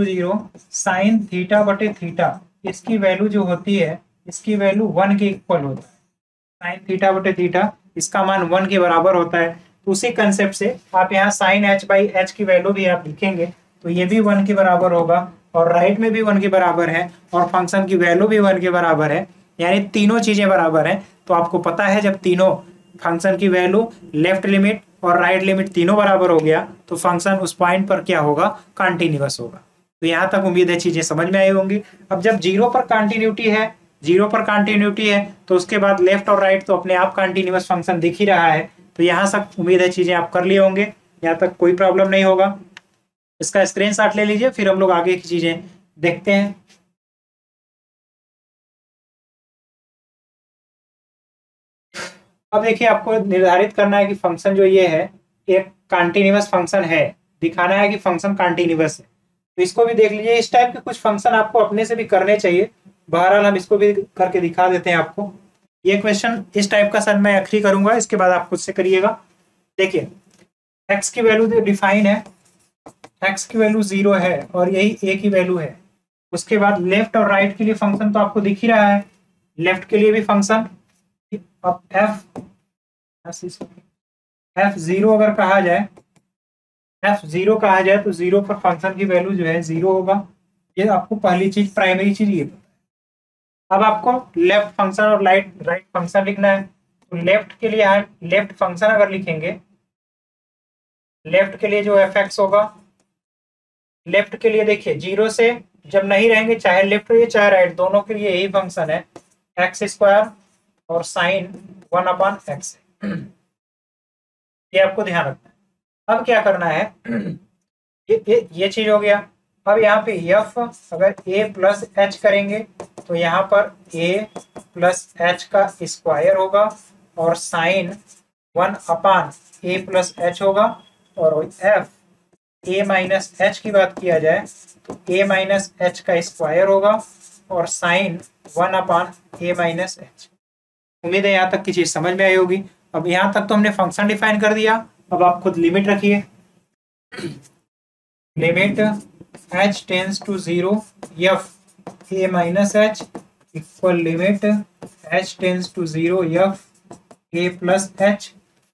0 sine theta बटे थीटा इसकी वैल्यू जो होती है इसकी वैल्यू 1 के इक्वल होता है। साइन थीटा बटे थीटा इसका मान 1 के बराबर होता है। तो उसी कंसेप्ट से आप यहाँ साइन h/h की वैल्यू भी आप लिखेंगे तो ये भी 1 के बराबर होगा और राइट में भी 1 के बराबर है और फंक्शन की वैल्यू भी 1 के बराबर है, यानी तीनों चीजें बराबर हैं। तो आपको पता है जब तीनों फंक्शन की वैल्यू लेफ्ट लिमिट और राइट लिमिट तीनों बराबर हो गया तो फंक्शन उस पॉइंट पर क्या होगा, कंटिन्यूअस होगा। तो यहाँ तक उम्मीद है चीजें समझ में आई होंगी। अब जब 0 पर कंटिन्यूटी है तो उसके बाद लेफ्ट और राइट तो अपने आप कंटिन्यूअस फंक्शन दिख ही रहा है। तो यहाँ तक उम्मीद है चीजें आप कर लिए होंगे, यहाँ तक कोई प्रॉब्लम नहीं होगा। इसका स्क्रीनशॉट ले लीजिए, फिर हम लोग आगे की चीजें देखते हैं। अब देखिए आपको निर्धारित करना है कि फंक्शन जो ये है एक कंटिन्यूअस फंक्शन है, दिखाना है कि फंक्शन कंटिन्यूअस है। तो इसको भी देख लीजिए। इस टाइप के कुछ फंक्शन आपको अपने से भी करने चाहिए। बहरहाल हम इसको भी करके दिखा देते हैं आपको। ये क्वेश्चन इस टाइप का सर मैं आखिरी करूंगा, इसके बाद आप खुद से करिएगा। देखिए x की वैल्यू डिफाइन है, x की वैल्यू 0 है और यही a की वैल्यू है। उसके बाद लेफ्ट और राइट के लिए फंक्शन तो आपको दिख ही रहा है। लेफ्ट के लिए भी फंक्शन, अब f0 अगर कहा जाए, f0 कहा जाए तो 0 पर फंक्शन की वैल्यू जो है 0 होगा। ये आपको पहली चीज, प्राइमरी चीज ये। अब आपको लेफ्ट फंक्शन और राइट फंक्शन लिखना है। तो लेफ्ट के लिए लेफ्ट फंक्शन अगर लिखेंगे, लेफ्ट के लिए जो fx होगा, लेफ्ट के लिए देखिए 0 से जब नहीं रहेंगे, चाहे लेफ्ट रहिए चाहे राइट, दोनों के लिए यही फंक्शन है x² और साइन 1/x। ये आपको ध्यान रखना है। अब क्या करना है, ये चीज हो गया। अब यहाँ पे f अगर a प्लस h करेंगे तो यहाँ पर a प्लस h का स्क्वायर होगा और साइन 1/a प्लस h होगा। और f a माइनस h की बात किया जाए तो a माइनस h का स्क्वायर होगा और साइन 1/a माइनस h। उम्मीद है यहाँ तक की चीज समझ में आई होगी। अब यहाँ तक तो हमने फंक्शन डिफाइन कर दिया। अब आप खुद लिमिट रखिए। Limit h tends to 0 f a minus h equal limit h tends to 0 f a plus h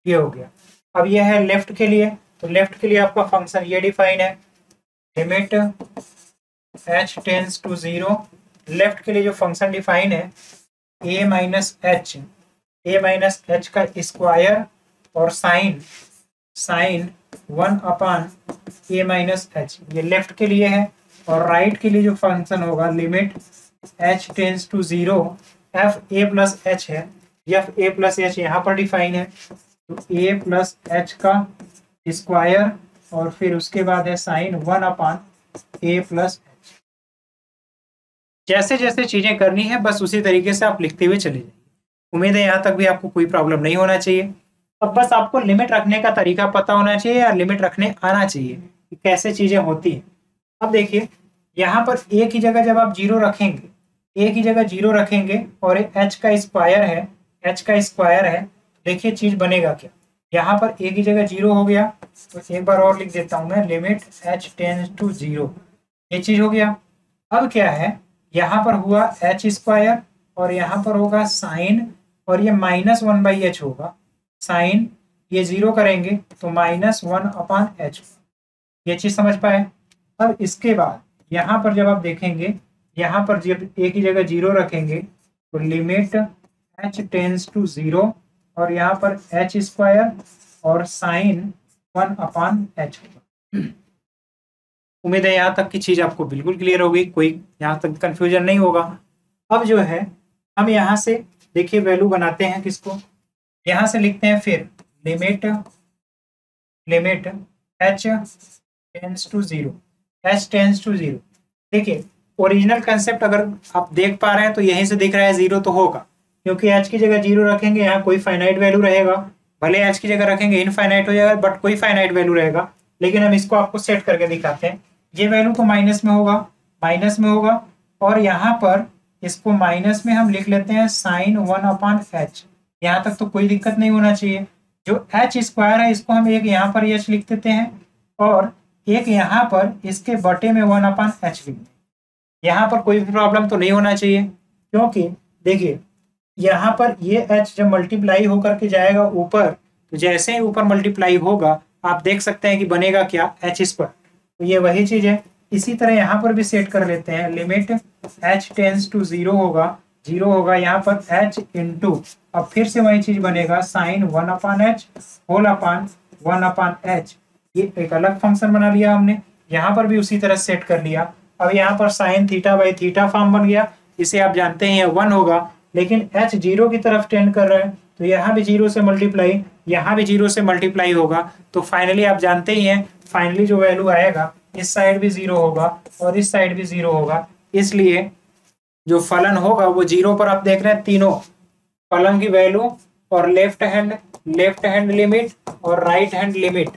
ये हो गया। अब ये है लेफ्ट के लिए, तो लेफ्ट के लिए आपका फंक्शन ये डिफाइन है, limit h tends to 0। Left के लिए जो फंक्शन डिफाइन है a माइनस एच का स्क्वायर और साइन 1/a माइनस एच, ये लेफ्ट के लिए है। और राइट के लिए जो फंक्शन होगा limit h tends to 0 f a plus H है, एफ a प्लस एच यहाँ पर डिफाइन है, तो a प्लस एच का स्क्वायर और फिर उसके बाद है साइन 1/a प्लस एच। जैसे जैसे चीजें करनी है बस उसी तरीके से आप लिखते हुए चले जाइए। उम्मीद है यहाँ तक भी आपको कोई प्रॉब्लम नहीं होना चाहिए। अब बस आपको लिमिट रखने का तरीका पता होना चाहिए या लिमिट रखने आना चाहिए कि कैसे चीजें होती हैं। अब देखिए यहाँ पर a की जगह जब आप 0 रखेंगे, a की जगह 0 रखेंगे और h का स्क्वायर है, देखिए चीज बनेगा क्या। यहाँ पर a की जगह 0 हो गया, तो एक बार और लिख देता हूं मैं, लिमिट h टेंस टू 0, ये चीज हो गया। अब क्या है, यहाँ पर हुआ h स्क्वायर और यहाँ पर होगा साइन और ये -1/h होगा, साइन ये 0 करेंगे तो -1/h, ये चीज समझ पाए। अब इसके बाद यहाँ पर जब आप देखेंगे, यहाँ पर जब a की जगह 0 रखेंगे तो लिमिट h टेंस टू 0 और यहाँ पर h स्क्वायर और साइन 1/h होगा। उम्मीद है यहाँ तक की चीज आपको बिल्कुल क्लियर होगी, कोई यहाँ तक कंफ्यूजन नहीं होगा। अब जो है हम यहाँ से देखिए वैल्यू बनाते हैं किसको, यहाँ से लिखते हैं फिर लिमिट h टेंस टू 0। देखिए ओरिजिनल कंसेप्ट अगर आप देख पा रहे हैं तो यहीं से दिख रहा है 0 तो होगा, क्योंकि h की जगह 0 रखेंगे यहाँ कोई फाइनाइट वैल्यू रहेगा, भले h की जगह रखेंगे इनफाइनाइट हो जाएगा बट कोई फाइनाइट वैल्यू रहेगा। लेकिन हम इसको आपको सेट करके दिखाते हैं, ये वैल्यू तो माइनस में होगा और यहाँ पर इसको माइनस में हम लिख लेते हैं साइन 1/h। यहाँ तक तो कोई दिक्कत नहीं होना चाहिए। जो h स्क्वायर है इसको हम एक यहाँ पर h लिख देते हैं और एक यहाँ पर इसके बटे में 1/h लिख दें। यहाँ पर कोई भी प्रॉब्लम तो नहीं होना चाहिए, क्योंकि देखिए यहाँ पर ये h जब मल्टीप्लाई होकर के जाएगा ऊपर, तो जैसे ही ऊपर मल्टीप्लाई होगा आप देख सकते हैं कि बनेगा क्या, h स्क्वायर। तो ये वही चीज है। इसी तरह यहाँ पर भी सेट कर लेते हैं, लिमिट h टेंस टू 0 होगा यहाँ पर h इंटू, अब फिर से वही चीज बनेगा sign 1/h whole upon 1/h। ये एक अलग फंक्शन बना लिया हमने, यहाँ पर भी उसी तरह सेट कर लिया। अब यहाँ पर sine theta by theta form बन गया, इसे आप जानते हैं 1 होगा, लेकिन h 0 की तरफ टेंड कर रहा है तो यहाँ भी 0 से मल्टीप्लाई, यहाँ भी 0 से मल्टीप्लाई होगा, तो फाइनली आप जानते ही हैं फाइनली जो वैल्यू आएगा इस साइड भी 0 होगा और इस साइड भी 0 होगा। इसलिए जो फलन होगा वो 0 पर आप देख रहे हैं तीनों फलन की वैल्यू और लेफ्ट हैंड लिमिट और राइट हैंड लिमिट,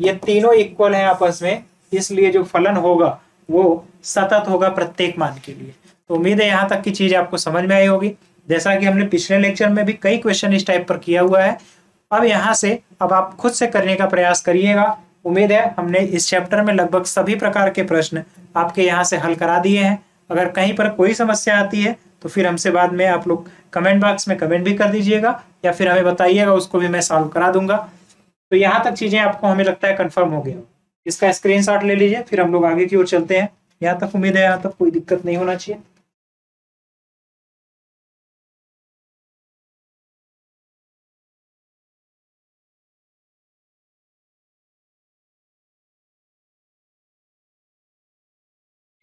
ये तीनों इक्वल हैं आपस में, इसलिए जो फलन होगा वो सतत होगा प्रत्येक मान के लिए। तो उम्मीद है यहाँ तक की चीज आपको समझ में आई होगी। जैसा कि हमने पिछले लेक्चर में भी कई क्वेश्चन इस टाइप पर किया हुआ है, अब यहाँ से अब आप खुद से करने का प्रयास करिएगा। उम्मीद है हमने इस चैप्टर में लगभग सभी प्रकार के प्रश्न आपके यहाँ से हल करा दिए हैं। अगर कहीं पर कोई समस्या आती है तो फिर हमसे बाद में आप लोग कमेंट बॉक्स में कमेंट भी कर दीजिएगा या फिर हमें बताइएगा, उसको भी मैं सॉल्व करा दूंगा। तो यहाँ तक चीजें आपको हमें लगता है कंफर्म हो गया, इसका स्क्रीनशॉट ले लीजिए, फिर हम लोग आगे की ओर चलते हैं। यहाँ तक उम्मीद है यहाँ तक कोई दिक्कत नहीं होना चाहिए।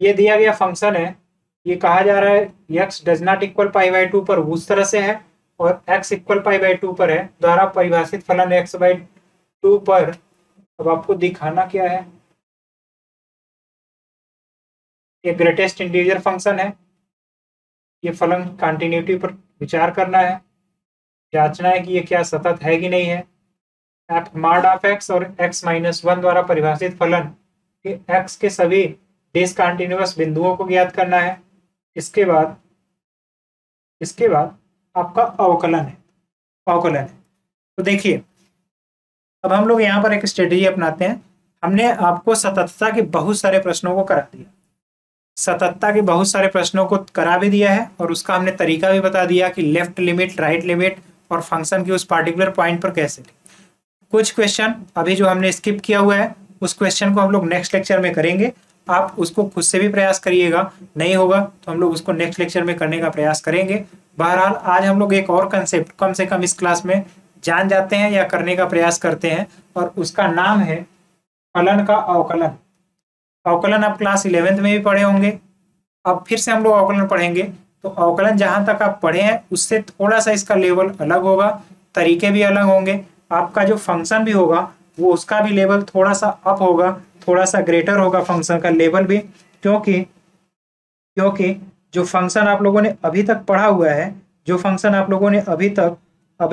ये दिया गया फंक्शन है, ये कहा जा रहा है x डज नॉट इक्वल π/2 पर उस तरह से है और x इक्वल π/2 पर है, द्वारा परिभाषित फलन x/2 पर। अब आपको दिखाना क्या है, ये ग्रेटेस्ट इंटीजर फंक्शन है, ये फलन कंटिन्यूटी पर विचार करना है, जांचना है कि ये क्या सतत है कि नहीं है। f mod ऑफ x और x-1 द्वारा परिभाषित फलन के x के सभी डिसकंटिन्यूअस बिंदुओं को ज्ञात करना है। इसके बाद आपका अवकलन है। तो देखिए अब हम लोग यहाँ पर एक स्ट्रेटेजी अपनाते हैं। हमने आपको सततता के बहुत सारे प्रश्नों को करा दिया, सततता के बहुत सारे प्रश्नों को करा भी दिया है और उसका हमने तरीका भी बता दिया कि लेफ्ट लिमिट, राइट लिमिट और फंक्शन की उस पार्टिकुलर पॉइंट पर कैसे। कुछ क्वेश्चन अभी जो हमने स्किप किया हुआ है उस क्वेश्चन को हम लोग नेक्स्ट लेक्चर में करेंगे। आप उसको खुद से भी प्रयास करिएगा, नहीं होगा तो हम लोग उसको नेक्स्ट लेक्चर में करने का प्रयास करेंगे। बहरहाल आज हम लोग एक और कंसेप्ट कम से कम इस क्लास में जान जाते हैं या करने का प्रयास करते हैं, और उसका नाम है फलन का अवकलन। अवकलन आप क्लास 11th में भी पढ़े होंगे, अब फिर से हम लोग अवकलन पढ़ेंगे। तो अवकलन जहां तक आप पढ़े हैं उससे थोड़ा सा इसका लेवल अलग होगा, तरीके भी अलग होंगे, आपका जो फंक्शन भी होगा वो उसका भी लेवल थोड़ा सा अप होगा, थोड़ा सा ग्रेटर होगा फंक्शन का लेवल भी, क्योंकि जो फंक्शन आप लोगों ने अभी तक पढ़ा हुआ है, जो फंक्शन आप लोगों ने अभी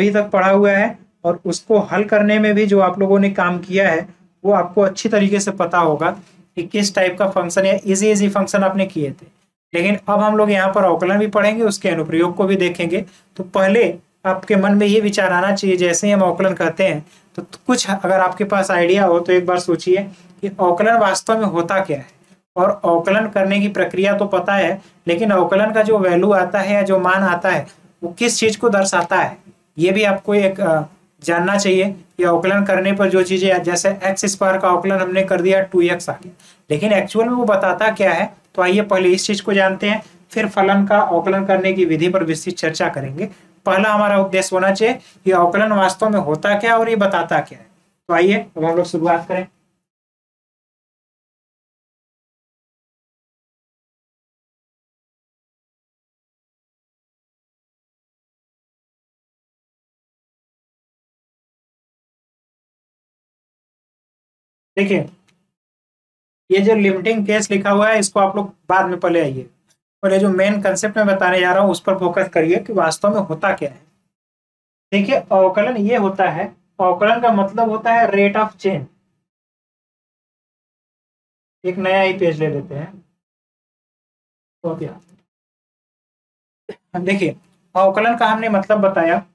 तक पढ़ा हुआ है और उसको हल करने में भी जो आप लोगों ने काम किया है वो आपको अच्छी तरीके से पता होगा कि किस टाइप का फंक्शन या इजी फंक्शन आपने किए थे। लेकिन अब हम लोग यहाँ पर अवकलन भी पढ़ेंगे, उसके अनुप्रयोग को भी देखेंगे। तो पहले आपके मन में ये विचार आना चाहिए जैसे ही हम अवकलन कहते हैं तो कुछ अगर आपके पास आइडिया हो तो एक बार सोचिए कि अवकलन वास्तव में होता क्या है। और अवकलन करने की प्रक्रिया तो पता है, लेकिन अवकलन का जो वैल्यू आता है या जो मान आता है वो किस चीज को दर्शाता है, ये भी आपको एक जानना चाहिए कि अवकलन करने पर जो चीजें, जैसे x² का अवकलन हमने कर दिया 2x आ गया, लेकिन एक्चुअल में वो बताता क्या है। तो आइए पहले इस चीज को जानते हैं, फिर फलन का अवकलन करने की विधि पर विस्तृत चर्चा करेंगे। पहला हमारा उद्देश्य होना चाहिए कि अवकलन वास्तव में होता क्या और ये बताता क्या है। तो आइए अब हम लोग शुरुआत करें। देखिए ये जो लिमिटिंग केस लिखा हुआ है इसको आप लोग बाद में पहले आइए, पहले जो मेन कंसेप्ट में बताने जा रहा हूं उस पर फोकस करिए कि वास्तव में होता क्या है। देखिए अवकलन ये होता है, अवकलन का मतलब होता है रेट ऑफ चेंज। एक नया ही पेज ले लेते हैं। तो क्या देखिए अवकलन का हमने मतलब बताया,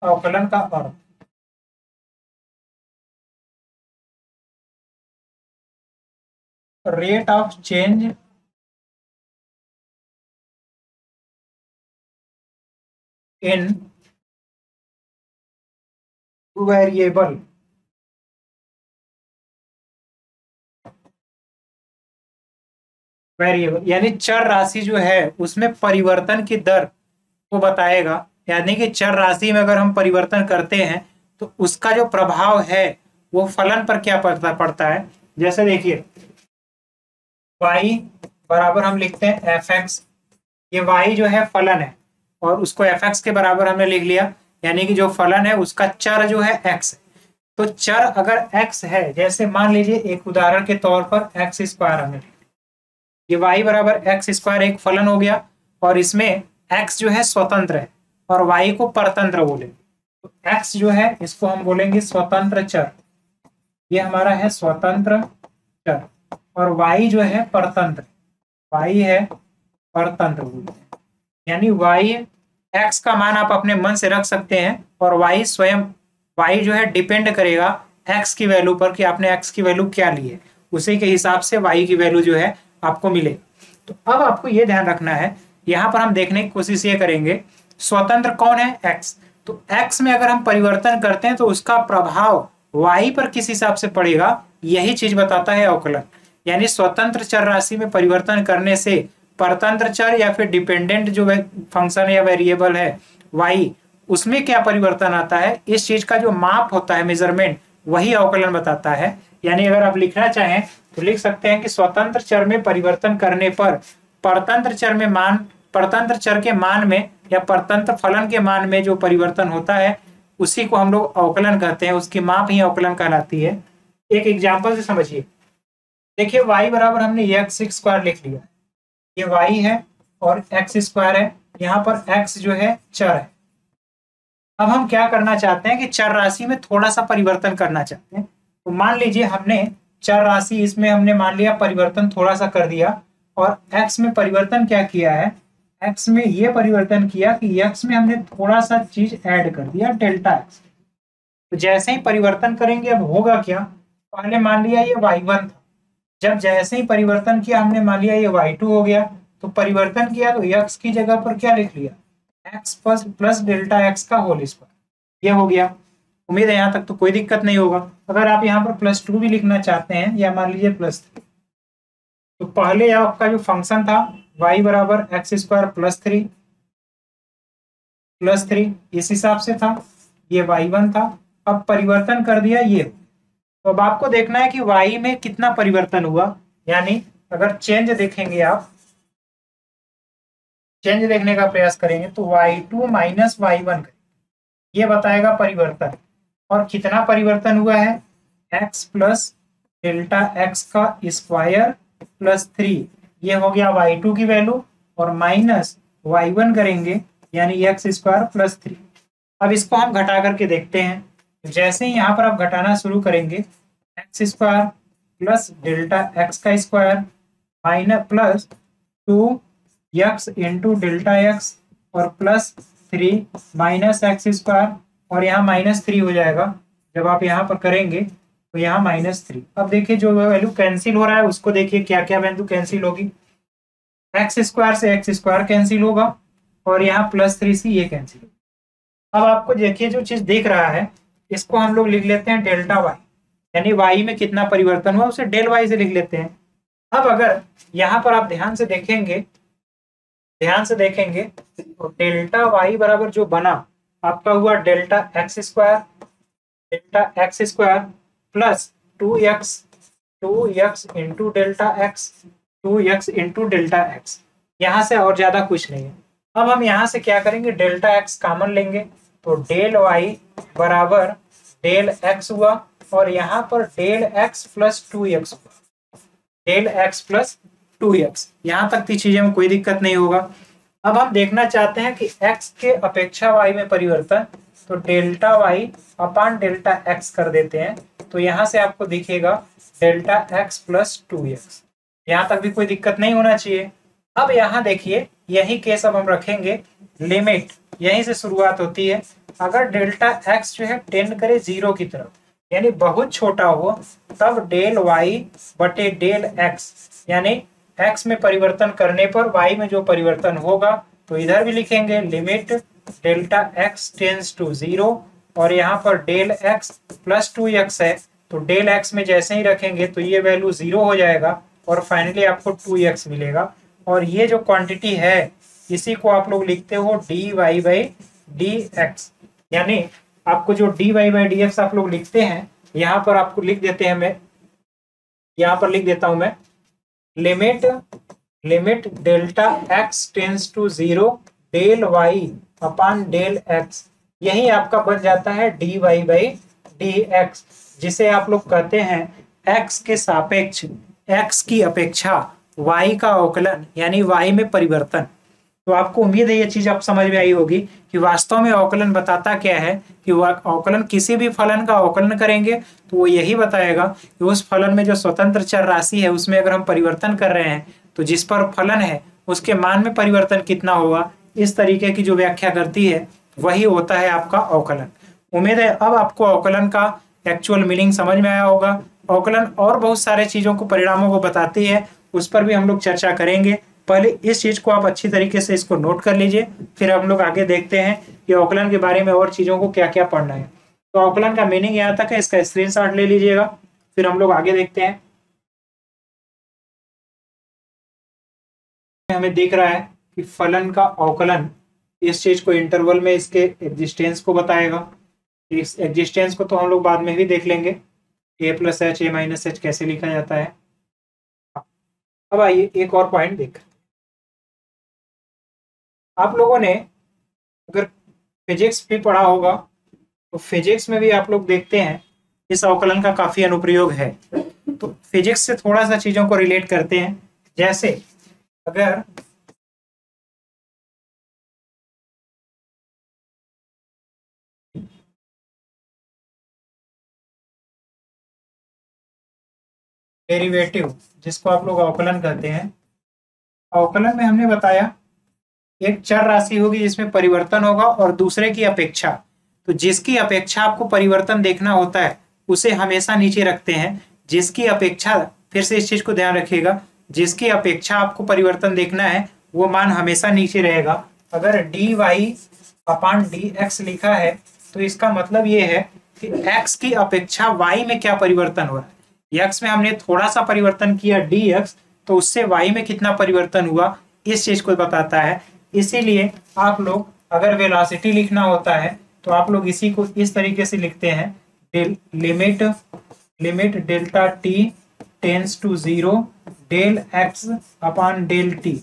अवकलन का अर्थ rate of change in variable. Variable यानी चर राशि जो है उसमें परिवर्तन की दर को बताएगा। यानी कि चर राशि में अगर हम परिवर्तन करते हैं तो उसका जो प्रभाव है वो फलन पर क्या पड़ता है। जैसे देखिए y बराबर हम लिखते हैं fx, ये y जो है फलन है और उसको fx के बराबर हमने लिख लिया, यानी कि जो फलन है उसका चर जो है x है। तो चर अगर x है, जैसे मान लीजिए एक उदाहरण के तौर पर x² हमने, ये y बराबर x² एक फलन हो गया और इसमें x जो है स्वतंत्र है और y को परतंत्र बोलेंगे। तो x जो है इसको हम बोलेंगे स्वतंत्र चर, ये हमारा है स्वतंत्र चर, और y जो है परतंत्र, y है परतंत्र बोलते हैं। यानी y x का मान आप अपने मन से रख सकते हैं और y स्वयं, y जो है डिपेंड करेगा x की वैल्यू पर कि आपने x की वैल्यू क्या ली है, उसी के हिसाब से y की वैल्यू जो है आपको मिलेगी। तो अब आपको ये ध्यान रखना है, यहाँ पर हम देखने की कोशिश ये करेंगे स्वतंत्र कौन है, x। तो x में अगर हम परिवर्तन करते हैं तो उसका प्रभाव y पर किस हिसाब से पड़ेगा, यही चीज बताता है अवकलन। यानी स्वतंत्र चर राशि में परिवर्तन करने से परतंत्र चर या फिर डिपेंडेंट जो फंक्शन या वेरिएबल है y, उसमें क्या परिवर्तन आता है, इस चीज का जो माप होता है, मेजरमेंट, वही अवकलन बताता है। यानी अगर आप लिखना चाहें तो लिख सकते हैं कि स्वतंत्र चर में परिवर्तन करने पर परतंत्र चर के मान में या परतंत्र फलन के मान में जो परिवर्तन होता है उसी को हम लोग अवकलन कहते हैं, उसकी माप ही अवकलन कहलाती है। एक एग्जाम्पल से समझिए, देखिए y बराबर हमने x² लिख लिया, ये y है और x² है, यहाँ पर x जो है चर है। अब हम क्या करना चाहते हैं कि चर राशि में थोड़ा सा परिवर्तन करना चाहते हैं। तो मान लीजिए हमने चर राशि इसमें हमने मान लिया परिवर्तन थोड़ा सा कर दिया, और x में परिवर्तन क्या किया है, x में ये परिवर्तन किया कि x में हमने थोड़ा सा चीज ऐड कर दिया डेल्टा x। तो जैसे ही परिवर्तन करेंगे अब होगा क्या, पहले मान लिया ये y1 था, जब जैसे ही परिवर्तन किया हमने मान लिया ये y2 हो गया, तो परिवर्तन किया तो x की जगह पर क्या लिख लिया, x प्लस डेल्टा x का होल स्क्वायर, ये हो गया। उम्मीद है यहाँ तक तो कोई दिक्कत नहीं होगा। अगर आप यहाँ पर +2 भी लिखना चाहते हैं या मान लीजिए +3, तो पहले आपका जो फंक्शन था y बराबर x² +3 इस हिसाब से था, ये y1 था। अब परिवर्तन कर दिया ये, तो अब आपको देखना है कि y में कितना परिवर्तन हुआ, यानी अगर चेंज देखेंगे, आप चेंज देखने का प्रयास करेंगे तो y2 माइनस y1 ये बताएगा परिवर्तन। और कितना परिवर्तन हुआ है, x प्लस डेल्टा x का स्क्वायर +3, ये हो गया y2 की वैल्यू, और माइनस y1 करेंगे यानी x² +3। अब इसको हम घटा करके देखते हैं। जैसे ही यहाँ पर आप घटाना शुरू करेंगे, x² प्लस डेल्टा x का square minus plus 2x into delta x और +3 माइनस x², और यहाँ -3 हो जाएगा। जब आप यहाँ पर करेंगे तो यहाँ -3। अब देखिए जो वैल्यू कैंसिल हो रहा है उसको देखिए, क्या क्या वैल्यू कैंसिल होगी, x² से x² कैंसिल होगा, और यहाँ +3 से ये कैंसिल होगा। अब आपको देखिए जो चीज दिख रहा है, इसको हम लोग लिख लेते हैं डेल्टा y, यानी y में कितना परिवर्तन हुआ उसे डेल y से लिख लेते हैं। अब अगर यहाँ पर आप ध्यान से देखेंगे तो डेल्टा y बराबर जो बना आपका हुआ delta x² plus 2x into delta x, 2x into delta x, यहाँ से और ज्यादा कुछ नहीं है। अब हम यहाँ से क्या करेंगे, डेल्टा x कॉमन लेंगे, तो डेल y बराबर डेल x हुआ, और यहाँ पर डेल x प्लस 2x हुआ, डेल x प्लस 2x। यहाँ तक की चीजें में कोई दिक्कत नहीं होगा। अब हम देखना चाहते हैं कि x के अपेक्षा y में परिवर्तन, तो डेल्टा y अपान डेल्टा x कर देते हैं, तो यहाँ से आपको दिखेगा डेल्टा x प्लस 2x। यहाँ तक भी कोई दिक्कत नहीं होना चाहिए। अब यहाँ देखिए यही केस अब हम रखेंगे, लिमिट यहीं से शुरुआत होती है। अगर डेल्टा x जो है टेंड करे 0 की तरफ, यानी बहुत छोटा हो, तब डेल y बटे डेल x, यानी x में परिवर्तन करने पर y में जो परिवर्तन होगा, तो इधर भी लिखेंगे limit delta x tends to 0, और यहाँ पर डेल x प्लस 2x है, तो डेल x में जैसे ही रखेंगे तो ये वैल्यू 0 हो जाएगा, और फाइनली आपको 2x मिलेगा। और ये जो क्वांटिटी है इसी को आप लोग लिखते हो dy बाई dx, यानी आपको जो dy बाई dx आप लोग लिखते हैं, यहाँ पर आपको लिख देते हैं, मैं यहाँ पर लिख देता हूं मैं, limit delta x tends to 0 del y upon del x, यही आपका बन जाता है dy बाई dx, जिसे आप लोग कहते हैं x के सापेक्ष, x की अपेक्षा y का अवकलन, यानी y में परिवर्तन। तो आपको उम्मीद है ये चीज आप समझ में आई होगी कि वास्तव में अवकलन बताता क्या है, कि वह अवकलन किसी भी फलन का अवकलन करेंगे तो वो यही बताएगा कि उस फलन में जो स्वतंत्र चर राशि है उसमें अगर हम परिवर्तन कर रहे हैं तो जिस पर फलन है उसके मान में परिवर्तन कितना होगा, इस तरीके की जो व्याख्या करती है वही होता है आपका अवकलन। उम्मीद है अब आपको अवकलन का एक्चुअल मीनिंग समझ में आया होगा। अवकलन और बहुत सारे चीजों को, परिणामों को बताती है, उस पर भी हम लोग चर्चा करेंगे। पहले इस चीज को आप अच्छी तरीके से इसको नोट कर लीजिए, फिर हम लोग आगे देखते हैं कि अवकलन के बारे में और चीजों को क्या क्या पढ़ना है। तो अवकलन का मीनिंग यहाँ तक है, इसका स्क्रीनशॉट ले लीजिएगा, फिर हम लोग आगे देखते हैं। हमें दिख रहा है कि फलन का अवकलन इस चीज को, इंटरवल में इसके एग्जिस्टेंस को बताएगा। इस एग्जिस्टेंस को तो हम लोग बाद में भी देख लेंगे, a plus H A minus H कैसे लिखा जाता है। अब आइए एक और पॉइंट देख, आप लोगों ने अगर फिजिक्स भी पढ़ा होगा तो फिजिक्स में भी आप लोग देखते हैं इस अवकलन का काफी अनुप्रयोग है। तो फिजिक्स से थोड़ा सा चीजों को रिलेट करते हैं। जैसे अगर डेरिवेटिव, जिसको आप लोग अवकलन कहते हैं, अवकलन में हमने बताया एक चर राशि होगी जिसमें परिवर्तन होगा और दूसरे की अपेक्षा, तो जिसकी अपेक्षा आपको परिवर्तन देखना होता है उसे हमेशा नीचे रखते हैं। जिसकी अपेक्षा, फिर से इस चीज को ध्यान रखिएगा, जिसकी अपेक्षा आपको परिवर्तन देखना है वो मान हमेशा नीचे रहेगा। अगर dy अपान dx लिखा है तो इसका मतलब ये है कि x की अपेक्षा y में क्या परिवर्तन हो रहा है। x में हमने थोड़ा सा परिवर्तन किया dx, तो उससे y में कितना परिवर्तन हुआ इस चीज को बताता है। इसीलिए आप लोग अगर वेलोसिटी लिखना होता है तो आप लोग इसी को इस तरीके से लिखते हैं, limit delta T tends to 0 del X upon del T.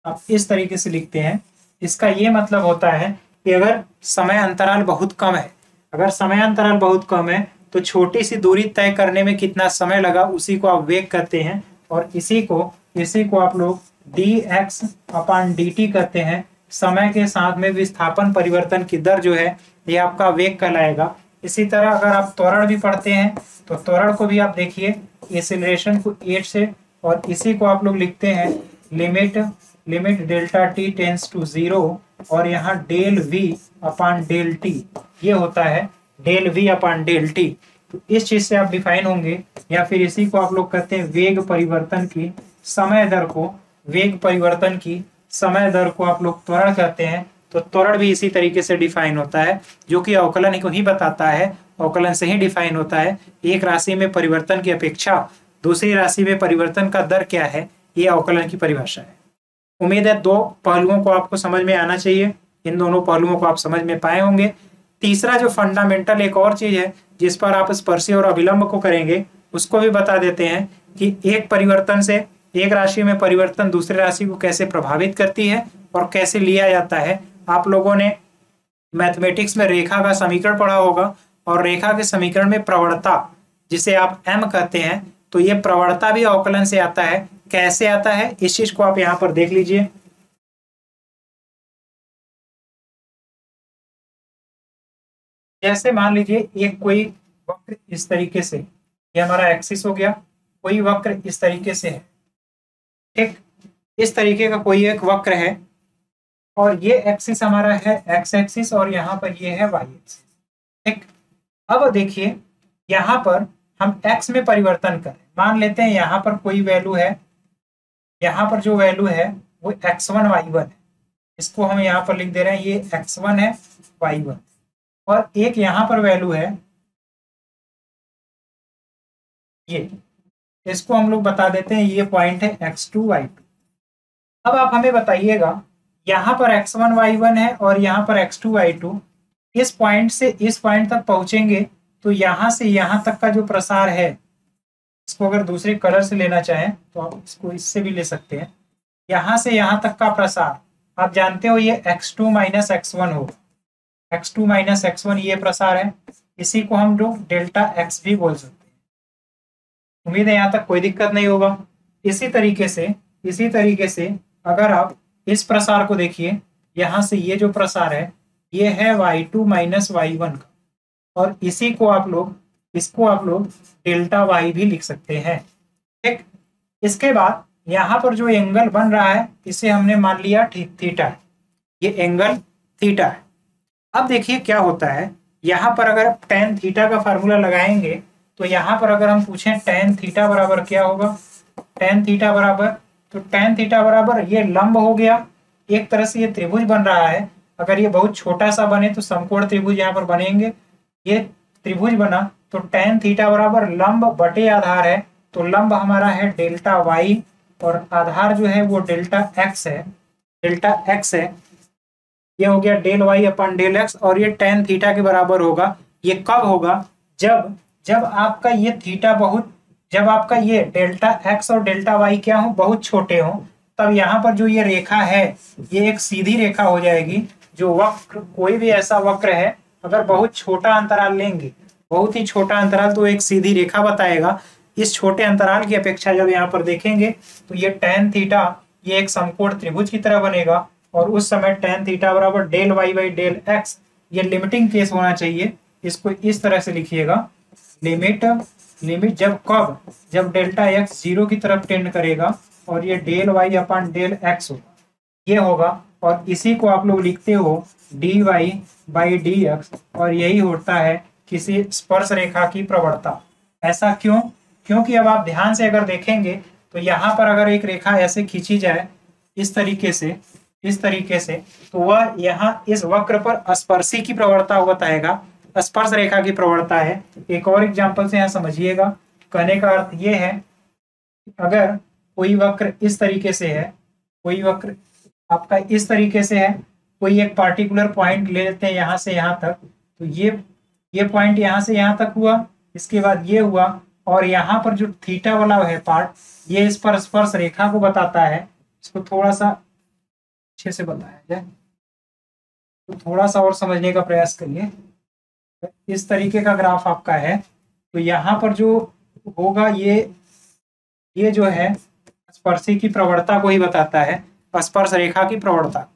अब इस तरीके से लिखते हैं। इसका ये मतलब होता है कि अगर समय अंतराल बहुत कम है, अगर समय अंतराल बहुत कम है तो छोटी सी दूरी तय करने में कितना समय लगा उसी को आप वेग कहते हैं, और इसी को आप लोग dx अपान dt कहते हैं। समय के साथ में विस्थापन परिवर्तन की दर जो है ये आपका वेग कहलाएगा। इसी तरह अगर आप त्वरण भी पढ़ते हैं तो त्वरण को भी आप देखिए, एक्सेलरेशन को 8 से, और इसी को आप लोग लिखते हैं limit delta T tends to 0 और यहाँ del v upon del T, ये होता है del v upon del T. तो इस चीज से आप डिफाइन होंगे, या फिर इसी को आप लोग कहते हैं वेग परिवर्तन की समय दर को, वेग परिवर्तन की समय दर को आप लोग त्वरण कहते हैं। तो त्वरण भी इसी तरीके से डिफाइन होता है, जो कि अवकलन को ही बताता है, अवकलन से ही डिफाइन होता है। एक राशि में परिवर्तन की अपेक्षा दूसरी राशि में परिवर्तन का दर क्या है, ये अवकलन की परिभाषा है। उम्मीद है दो पहलुओं को आपको समझ में आना चाहिए, इन दोनों पहलुओं को आप समझ में पाए होंगे। तीसरा जो फंडामेंटल एक और चीज है जिस पर आप स्पर्शी और अभिलंब को करेंगे उसको भी बता देते हैं कि एक परिवर्तन से, एक राशि में परिवर्तन दूसरी राशि को कैसे प्रभावित करती है और कैसे लिया जाता है। आप लोगों ने मैथमेटिक्स में रेखा का समीकरण पढ़ा होगा, और रेखा के समीकरण में प्रवणता जिसे आप m कहते हैं, तो ये प्रवणता भी अवकलन से आता है। कैसे आता है इस चीज को आप यहाँ पर देख लीजिए। जैसे मान लीजिए एक कोई वक्र इस तरीके से, ये हमारा एक्सिस हो गया, कोई वक्र इस तरीके से है, ठीक, इस तरीके का कोई एक वक्र है, और ये एक्सिस हमारा है एक्स एक्सिस और यहाँ पर ये है वाई एक्सिस, ठीक। अब देखिए यहाँ पर हम x में परिवर्तन करें, मान लेते हैं यहाँ पर कोई वैल्यू है, यहाँ पर जो वैल्यू है वो x1 y1 है, इसको हम यहाँ पर लिख दे रहे हैं, ये x1 है y1, और एक यहाँ पर वैल्यू है ये, इसको हम लोग बता देते हैं ये पॉइंट है x2 y2। अब आप हमें बताइएगा यहाँ पर x1 y1 है और यहाँ पर x2 y2, इस पॉइंट से इस पॉइंट तक पहुंचेंगे तो यहाँ से यहाँ तक का जो प्रसार है, इसको अगर दूसरे कलर से लेना चाहें तो आप इसको इससे भी ले सकते हैं। यहाँ से यहाँ तक का प्रसार आप जानते हो ये x2 माइनस x1 होगा, x2 माइनस x1 ये प्रसार है, इसी को हम लोग डेल्टा x भी बोल सकते हैं। उम्मीद है यहाँ तक कोई दिक्कत नहीं होगा। इसी तरीके से अगर आप इस प्रसार को देखिए, यहाँ से ये जो प्रसार है ये है y2 माइनस y1 का, और इसको आप लोग डेल्टा y भी लिख सकते हैं, ठीक। इसके बाद यहाँ पर जो एंगल बन रहा है इसे हमने मान लिया थीटा है, ये एंगल थीटा है। अब देखिए क्या होता है, यहाँ पर अगर tan थीटा का फार्मूला लगाएंगे तो यहाँ पर अगर हम पूछें tan थीटा बराबर क्या होगा, tan थीटा बराबर, तो tan थीटा बराबर ये लंब हो गया, एक तरह से ये त्रिभुज बन रहा है। अगर ये बहुत छोटा सा बने तो समकोण त्रिभुज यहाँ पर बनेंगे, ये त्रिभुज बना तो tan थीटा बराबर लंब बटे आधार है, तो लंब हमारा है डेल्टा y और आधार जो है वो डेल्टा x है, ये हो गया डेल y अपन डेल x, और ये tan थीटा के बराबर होगा। ये कब होगा, जब आपका ये थीटा जब आपका ये डेल्टा x और डेल्टा y क्या हो, बहुत छोटे हो, तब यहाँ पर जो ये रेखा है ये एक सीधी रेखा हो जाएगी। जो वक्र, कोई भी ऐसा वक्र है अगर बहुत छोटा अंतराल लेंगे, बहुत ही छोटा अंतराल, तो एक सीधी रेखा बताएगा। इस छोटे अंतराल की अपेक्षा जब यहाँ पर देखेंगे तो ये tan थीटा ये एक समकोण त्रिभुज की तरह बनेगा, और उस समय tan थीटा बराबर del y by del x, ये लिमिटिंग केस होना चाहिए। इसको इस तरह से लिखिएगा, लिमिट जब डेल्टा x 0 की तरफ टेंड करेगा और ये डेल y अपन डेल x होगा, ये होगा, और इसी को आप लोग लिखते हो dy बाई dx, और यही होता है किसी स्पर्श रेखा की प्रवणता। ऐसा क्यों? क्योंकि अब आप ध्यान से अगर देखेंगे तो यहाँ पर अगर एक रेखा ऐसे खींची जाए इस तरीके से तो वह यहाँ इस वक्र पर स्पर्शी की प्रवणता बताएगा, स्पर्श रेखा की प्रवणता है। एक और एग्जांपल से यहाँ समझिएगा। कहने का अर्थ ये है, अगर कोई वक्र इस तरीके से है, कोई वक्र आपका इस तरीके से है, कोई एक पार्टिकुलर पॉइंट ले लेते हैं यहाँ से यहाँ तक, तो ये पॉइंट यहाँ से यहाँ तक हुआ, इसके बाद ये हुआ, और यहाँ पर जो थीटा वाला है पार्ट, ये इस पर स्पर्श रेखा को बताता है। इसको थोड़ा सा अच्छे से बताया जाए तो थोड़ा सा और समझने का प्रयास करिए। इस तरीके का ग्राफ आपका है, तो यहाँ पर जो होगा ये जो है स्पर्शी की प्रवणता को ही बताता है, स्पर्श रेखा की प्रवणता।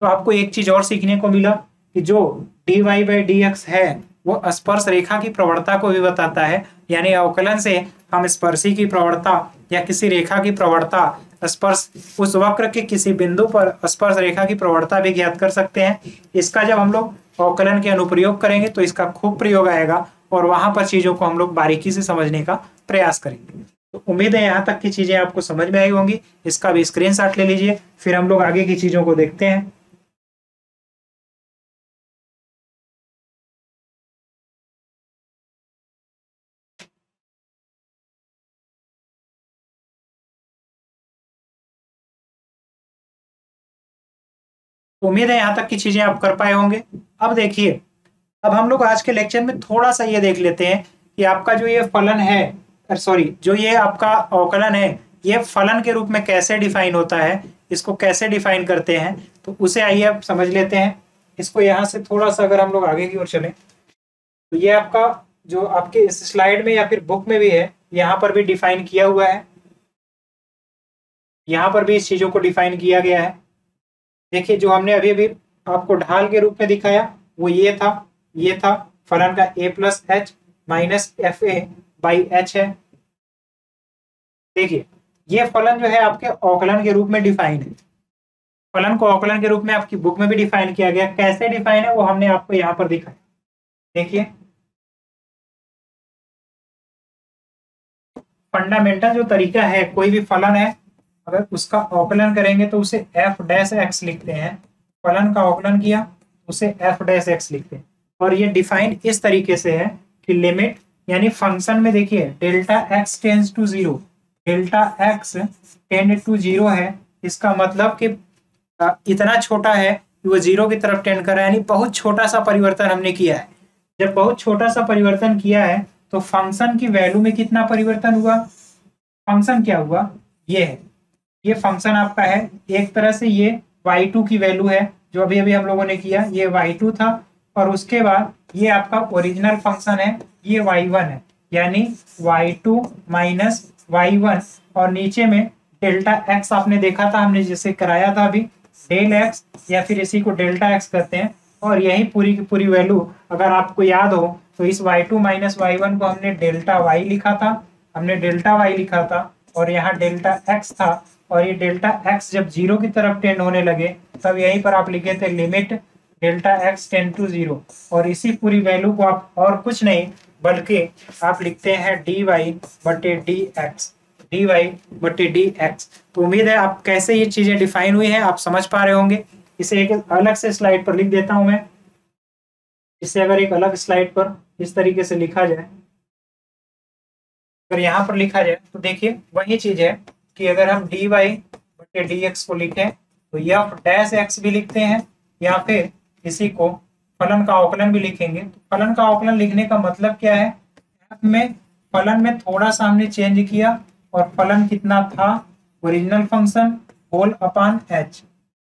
तो आपको एक चीज और सीखने को मिला कि जो dy/dx है वो स्पर्श रेखा की प्रवणता को भी बताता है। यानी अवकलन से हम स्पर्शी की प्रवणता या किसी रेखा की प्रवणता, स्पर्श उस वक्र के किसी बिंदु पर स्पर्श रेखा की प्रवणता भी ज्ञात कर सकते हैं। इसका जब हम लोग अवकलन के अनुप्रयोग करेंगे तो इसका खूब प्रयोग आएगा और वहां पर चीजों को हम लोग बारीकी से समझने का प्रयास करेंगे। तो उम्मीद है यहाँ तक की चीजें आपको समझ में आई होंगी। इसका भी स्क्रीनशॉट ले लीजिए, फिर हम लोग आगे की चीजों को देखते हैं। उम्मीद है यहाँ तक की चीजें आप कर पाए होंगे। अब देखिए, अब हम लोग आज के लेक्चर में थोड़ा सा ये देख लेते हैं कि आपका जो ये फलन है, सॉरी जो ये आपका अवकलन है, ये फलन के रूप में कैसे डिफाइन होता है, इसको कैसे डिफाइन करते हैं, तो उसे आइए आप समझ लेते हैं। इसको यहाँ से थोड़ा सा अगर हम लोग आगे की ओर चले तो ये आपका जो आपके इस स्लाइड में या फिर बुक में भी है, यहाँ पर भी डिफाइन किया हुआ है, यहाँ पर भी इस चीजों को डिफाइन किया गया है। देखिए, जो हमने अभी अभी आपको ढाल के रूप में दिखाया वो ये था फलन का a plus H minus F A by H है। देखिए, ये फलन जो है आपके अवकलन के रूप में डिफाइन है। फलन को अवकलन के रूप में आपकी बुक में भी डिफाइन किया गया। कैसे डिफाइन है वो हमने आपको यहाँ पर दिखाया। देखिए, फंडामेंटल जो तरीका है, कोई भी फलन है अगर उसका अवकलन करेंगे तो उसे एफ डैश एक्स लिखते हैं। फलन का अवकलन किया उसे एफ डैश एक्स लिखते हैं। और ये डिफाइन इस तरीके से है कि लिमिट यानी फंक्शन में देखिए delta X tends to zero, delta X tend to zero है। इसका मतलब कि इतना छोटा है कि वो जीरो की तरफ टेंड कर रहा है, यानी बहुत छोटा सा परिवर्तन हमने किया है। जब बहुत छोटा सा परिवर्तन किया है तो फंक्शन की वैल्यू में कितना परिवर्तन हुआ, फंक्शन क्या हुआ, ये है, ये फंक्शन आपका है। एक तरह से ये y2 की वैल्यू है जो अभी अभी हम लोगों ने किया, ये y2 था, और उसके बाद ये आपका ओरिजिनल फंक्शन है, ये y1 है, यानी y2 माइनस y1, और नीचे में डेल्टा x आपने देखा था, हमने जिसे कराया था अभी, डेल x या फिर इसी को डेल्टा x करते हैं। और यही पूरी की पूरी वैल्यू अगर आपको याद हो तो इस y2 माइनस y1 को हमने डेल्टा y लिखा था, और यहाँ डेल्टा x था, और ये डेल्टा x जब जीरो की तरफ टेंड होने लगे तब यहीं पर आप लिखे थे limit delta x tend to zero. और इसी पूरी वैल्यू को आप और कुछ नहीं बल्कि आप लिखते हैं dy बटे dx। तो उम्मीद है आप कैसे ये चीजें डिफाइन हुई हैं आप समझ पा रहे होंगे। इसे एक अलग से स्लाइड पर लिख देता हूं मैं। इसे अगर एक अलग स्लाइड पर इस तरीके से लिखा जाए, अगर यहाँ पर लिखा जाए तो देखिए वही चीज है कि अगर हम dy बटे dx को लिखें तो f डैश x भी लिखते हैं, या फिर इसी को फलन का अवकलन भी लिखेंगे। तो फलन का अवकलन लिखने का मतलब क्या है, f में फलन में थोड़ा सा हमने चेंज किया, और फलन कितना था, original function whole upon h,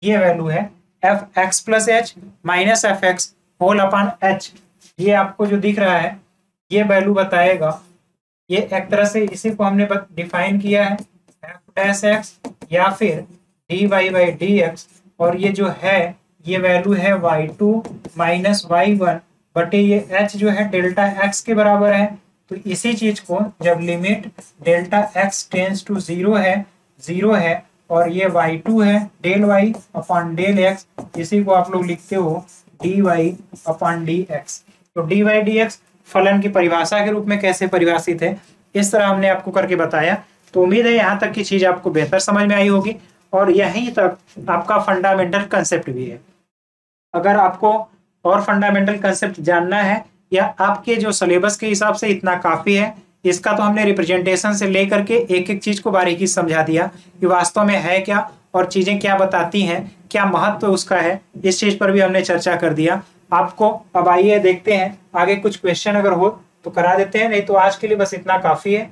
ये वैल्यू है F X plus H minus F X whole upon H. ये आपको जो दिख रहा है ये वैल्यू बताएगा, ये एक तरह से इसी को हमने डिफाइन किया है एफ डैश एक्स या फिर dy बाई dx, और ये जो है ये वैल्यू है y2 माइनस y1 बटे ये h जो है डेल्टा x के बराबर है। तो इसी चीज को जब limit delta x tends to zero है और ये y2 है del y upon del x, इसी को आप लोग लिखते हो dy अपॉन dx। तो dy dx फलन की परिभाषा के रूप में कैसे परिभाषित है, इस तरह हमने आपको करके बताया। तो उम्मीद है यहाँ तक की चीज आपको बेहतर समझ में आई होगी और यहीं तक आपका फंडामेंटल कंसेप्ट भी है। अगर आपको और फंडामेंटल कंसेप्ट जानना है या आपके जो सिलेबस के हिसाब से इतना काफी है, इसका तो हमने रिप्रेजेंटेशन से लेकर के एक एक चीज को बारीकी समझा दिया कि वास्तव में है क्या और चीजें क्या बताती हैं, क्या महत्व उसका है, इस चीज पर भी हमने चर्चा कर दिया आपको। अब आइए देखते हैं आगे कुछ क्वेश्चन अगर हो तो करा देते हैं, नहीं तो आज के लिए बस इतना काफी है।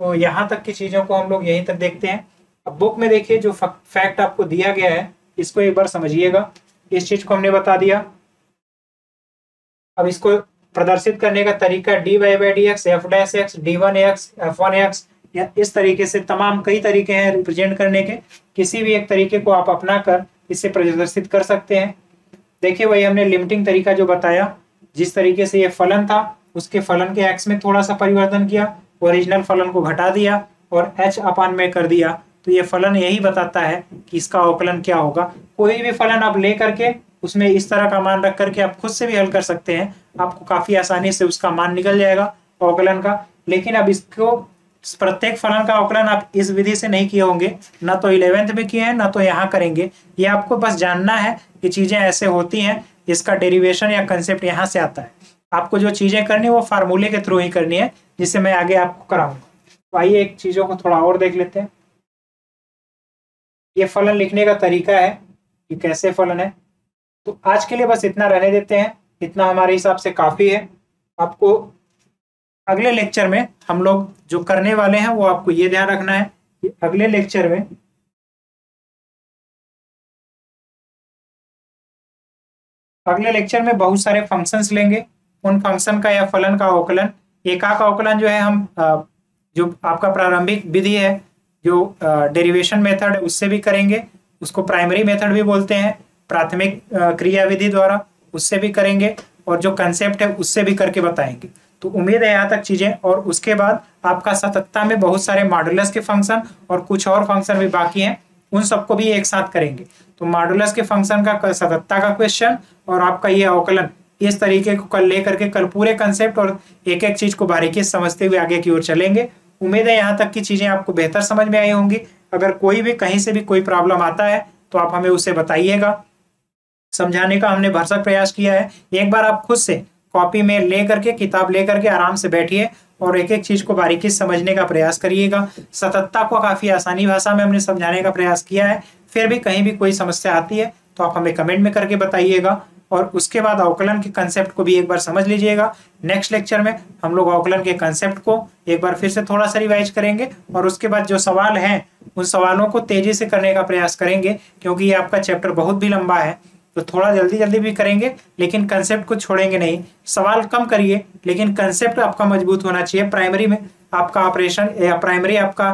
तो यहाँ तक की चीजों को हम लोग यहीं तक देखते हैं। अब बुक में देखिए जो फैक्ट आपको दिया गया है इसको एक बार समझिएगा। इस चीज को हमने बता दिया। अब इसको प्रदर्शित करने का तरीका dy/dx, f'(x), d1x, f1x, या इस तरीके से तमाम कई तरीके हैं रिप्रेजेंट करने के। किसी भी एक तरीके को आप अपना कर इसे प्रदर्शित कर सकते हैं। देखिए वही हमने लिमिटिंग तरीका जो बताया, जिस तरीके से ये फलन था उसके फलन के x में थोड़ा सा परिवर्तन किया, ओरिजिनल फलन को घटा दिया और h अपान में कर दिया, तो ये फलन यही बताता है कि इसका अवकलन क्या होगा। कोई भी फलन आप ले करके उसमें इस तरह का मान रख करके आप खुद से भी हल कर सकते हैं, आपको काफी आसानी से उसका मान निकल जाएगा अवकलन का। लेकिन अब इसको प्रत्येक फलन का अवकलन आप इस विधि से नहीं किए होंगे, ना तो 11th में किए हैं ना तो यहाँ करेंगे। ये आपको बस जानना है कि चीजें ऐसे होती हैं, इसका डेरिवेशन या कंसेप्ट यहाँ से आता है। आपको जो चीजें करनी है वो फार्मूले के थ्रू ही करनी है, जिससे मैं आगे आपको कराऊंगा। तो आइए एक चीजों को थोड़ा और देख लेते हैं। ये फलन लिखने का तरीका है कि कैसे फलन है। तो आज के लिए बस इतना रहने देते हैं, इतना हमारे हिसाब से काफी है। आपको अगले लेक्चर में हम लोग जो करने वाले हैं वो आपको ये ध्यान रखना है कि अगले लेक्चर में बहुत सारे फंक्शंस लेंगे। उन फंक्शन का या फलन का अवकलन, एका का अवकलन जो है हम जो आपका प्रारंभिक विधि है जो डेरिवेशन मेथड है उससे भी करेंगे, उसको प्राइमरी मेथड भी बोलते हैं, प्राथमिक क्रिया विधि द्वारा उससे भी करेंगे, और जो कंसेप्ट है उससे भी करके बताएंगे। तो उम्मीद है यहाँ तक चीजें। और उसके बाद आपका सतत्ता में बहुत सारे मॉडुलस के फंक्शन और कुछ और फंक्शन भी बाकी हैं, उन सबको भी एक साथ करेंगे। तो मॉडुलस के फंक्शन का, सतत्ता का क्वेश्चन और आपका ये अवकलन, इस तरीके को कल लेकर के कल पूरे कंसेप्ट और एक एक चीज को बारीकी से समझते हुए आगे की ओर चलेंगे। उम्मीद है यहाँ तक की चीजें आपको बेहतर समझ में आई होंगी। अगर कोई भी कहीं से भी कोई प्रॉब्लम आता है तो आप हमें उसे बताइएगा। समझाने का हमने भरसक प्रयास किया है। एक बार आप खुद से कॉपी में ले करके, किताब ले करके आराम से बैठिए और एक एक चीज को बारीकी से समझने का प्रयास करिएगा। सतत्ता को काफी आसानी भाषा में हमने समझाने का प्रयास किया है। फिर भी कहीं भी कोई समस्या आती है तो आप हमें कमेंट में करके बताइएगा। और उसके बाद अवकलन के कंसेप्ट को भी एक बार समझ लीजिएगा। नेक्स्ट लेक्चर में हम लोग अवकलन के कंसेप्ट को एक बार फिर से थोड़ा सा रिवाइज करेंगे और उसके बाद जो सवाल हैं उन सवालों को तेजी से करने का प्रयास करेंगे, क्योंकि ये आपका चैप्टर बहुत भी लंबा है। तो थोड़ा जल्दी जल्दी भी करेंगे लेकिन कंसेप्ट को छोड़ेंगे नहीं। सवाल कम करिए लेकिन कंसेप्ट आपका मजबूत होना चाहिए। प्राइमरी में आपका ऑपरेशन या प्राइमरी आपका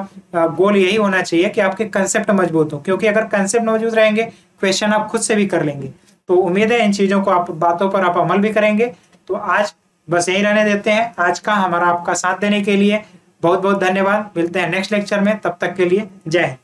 गोल यही होना चाहिए कि आपके कंसेप्ट मजबूत हो, क्योंकि अगर कंसेप्ट मजबूत रहेंगे क्वेश्चन आप खुद से भी कर लेंगे। तो उम्मीद है इन चीजों को आप बातों पर आप अमल भी करेंगे। तो आज बस यही रहने देते हैं। आज का हमारा आपका साथ देने के लिए बहुत बहुत धन्यवाद। मिलते हैं नेक्स्ट लेक्चर में, तब तक के लिए जय हिंद।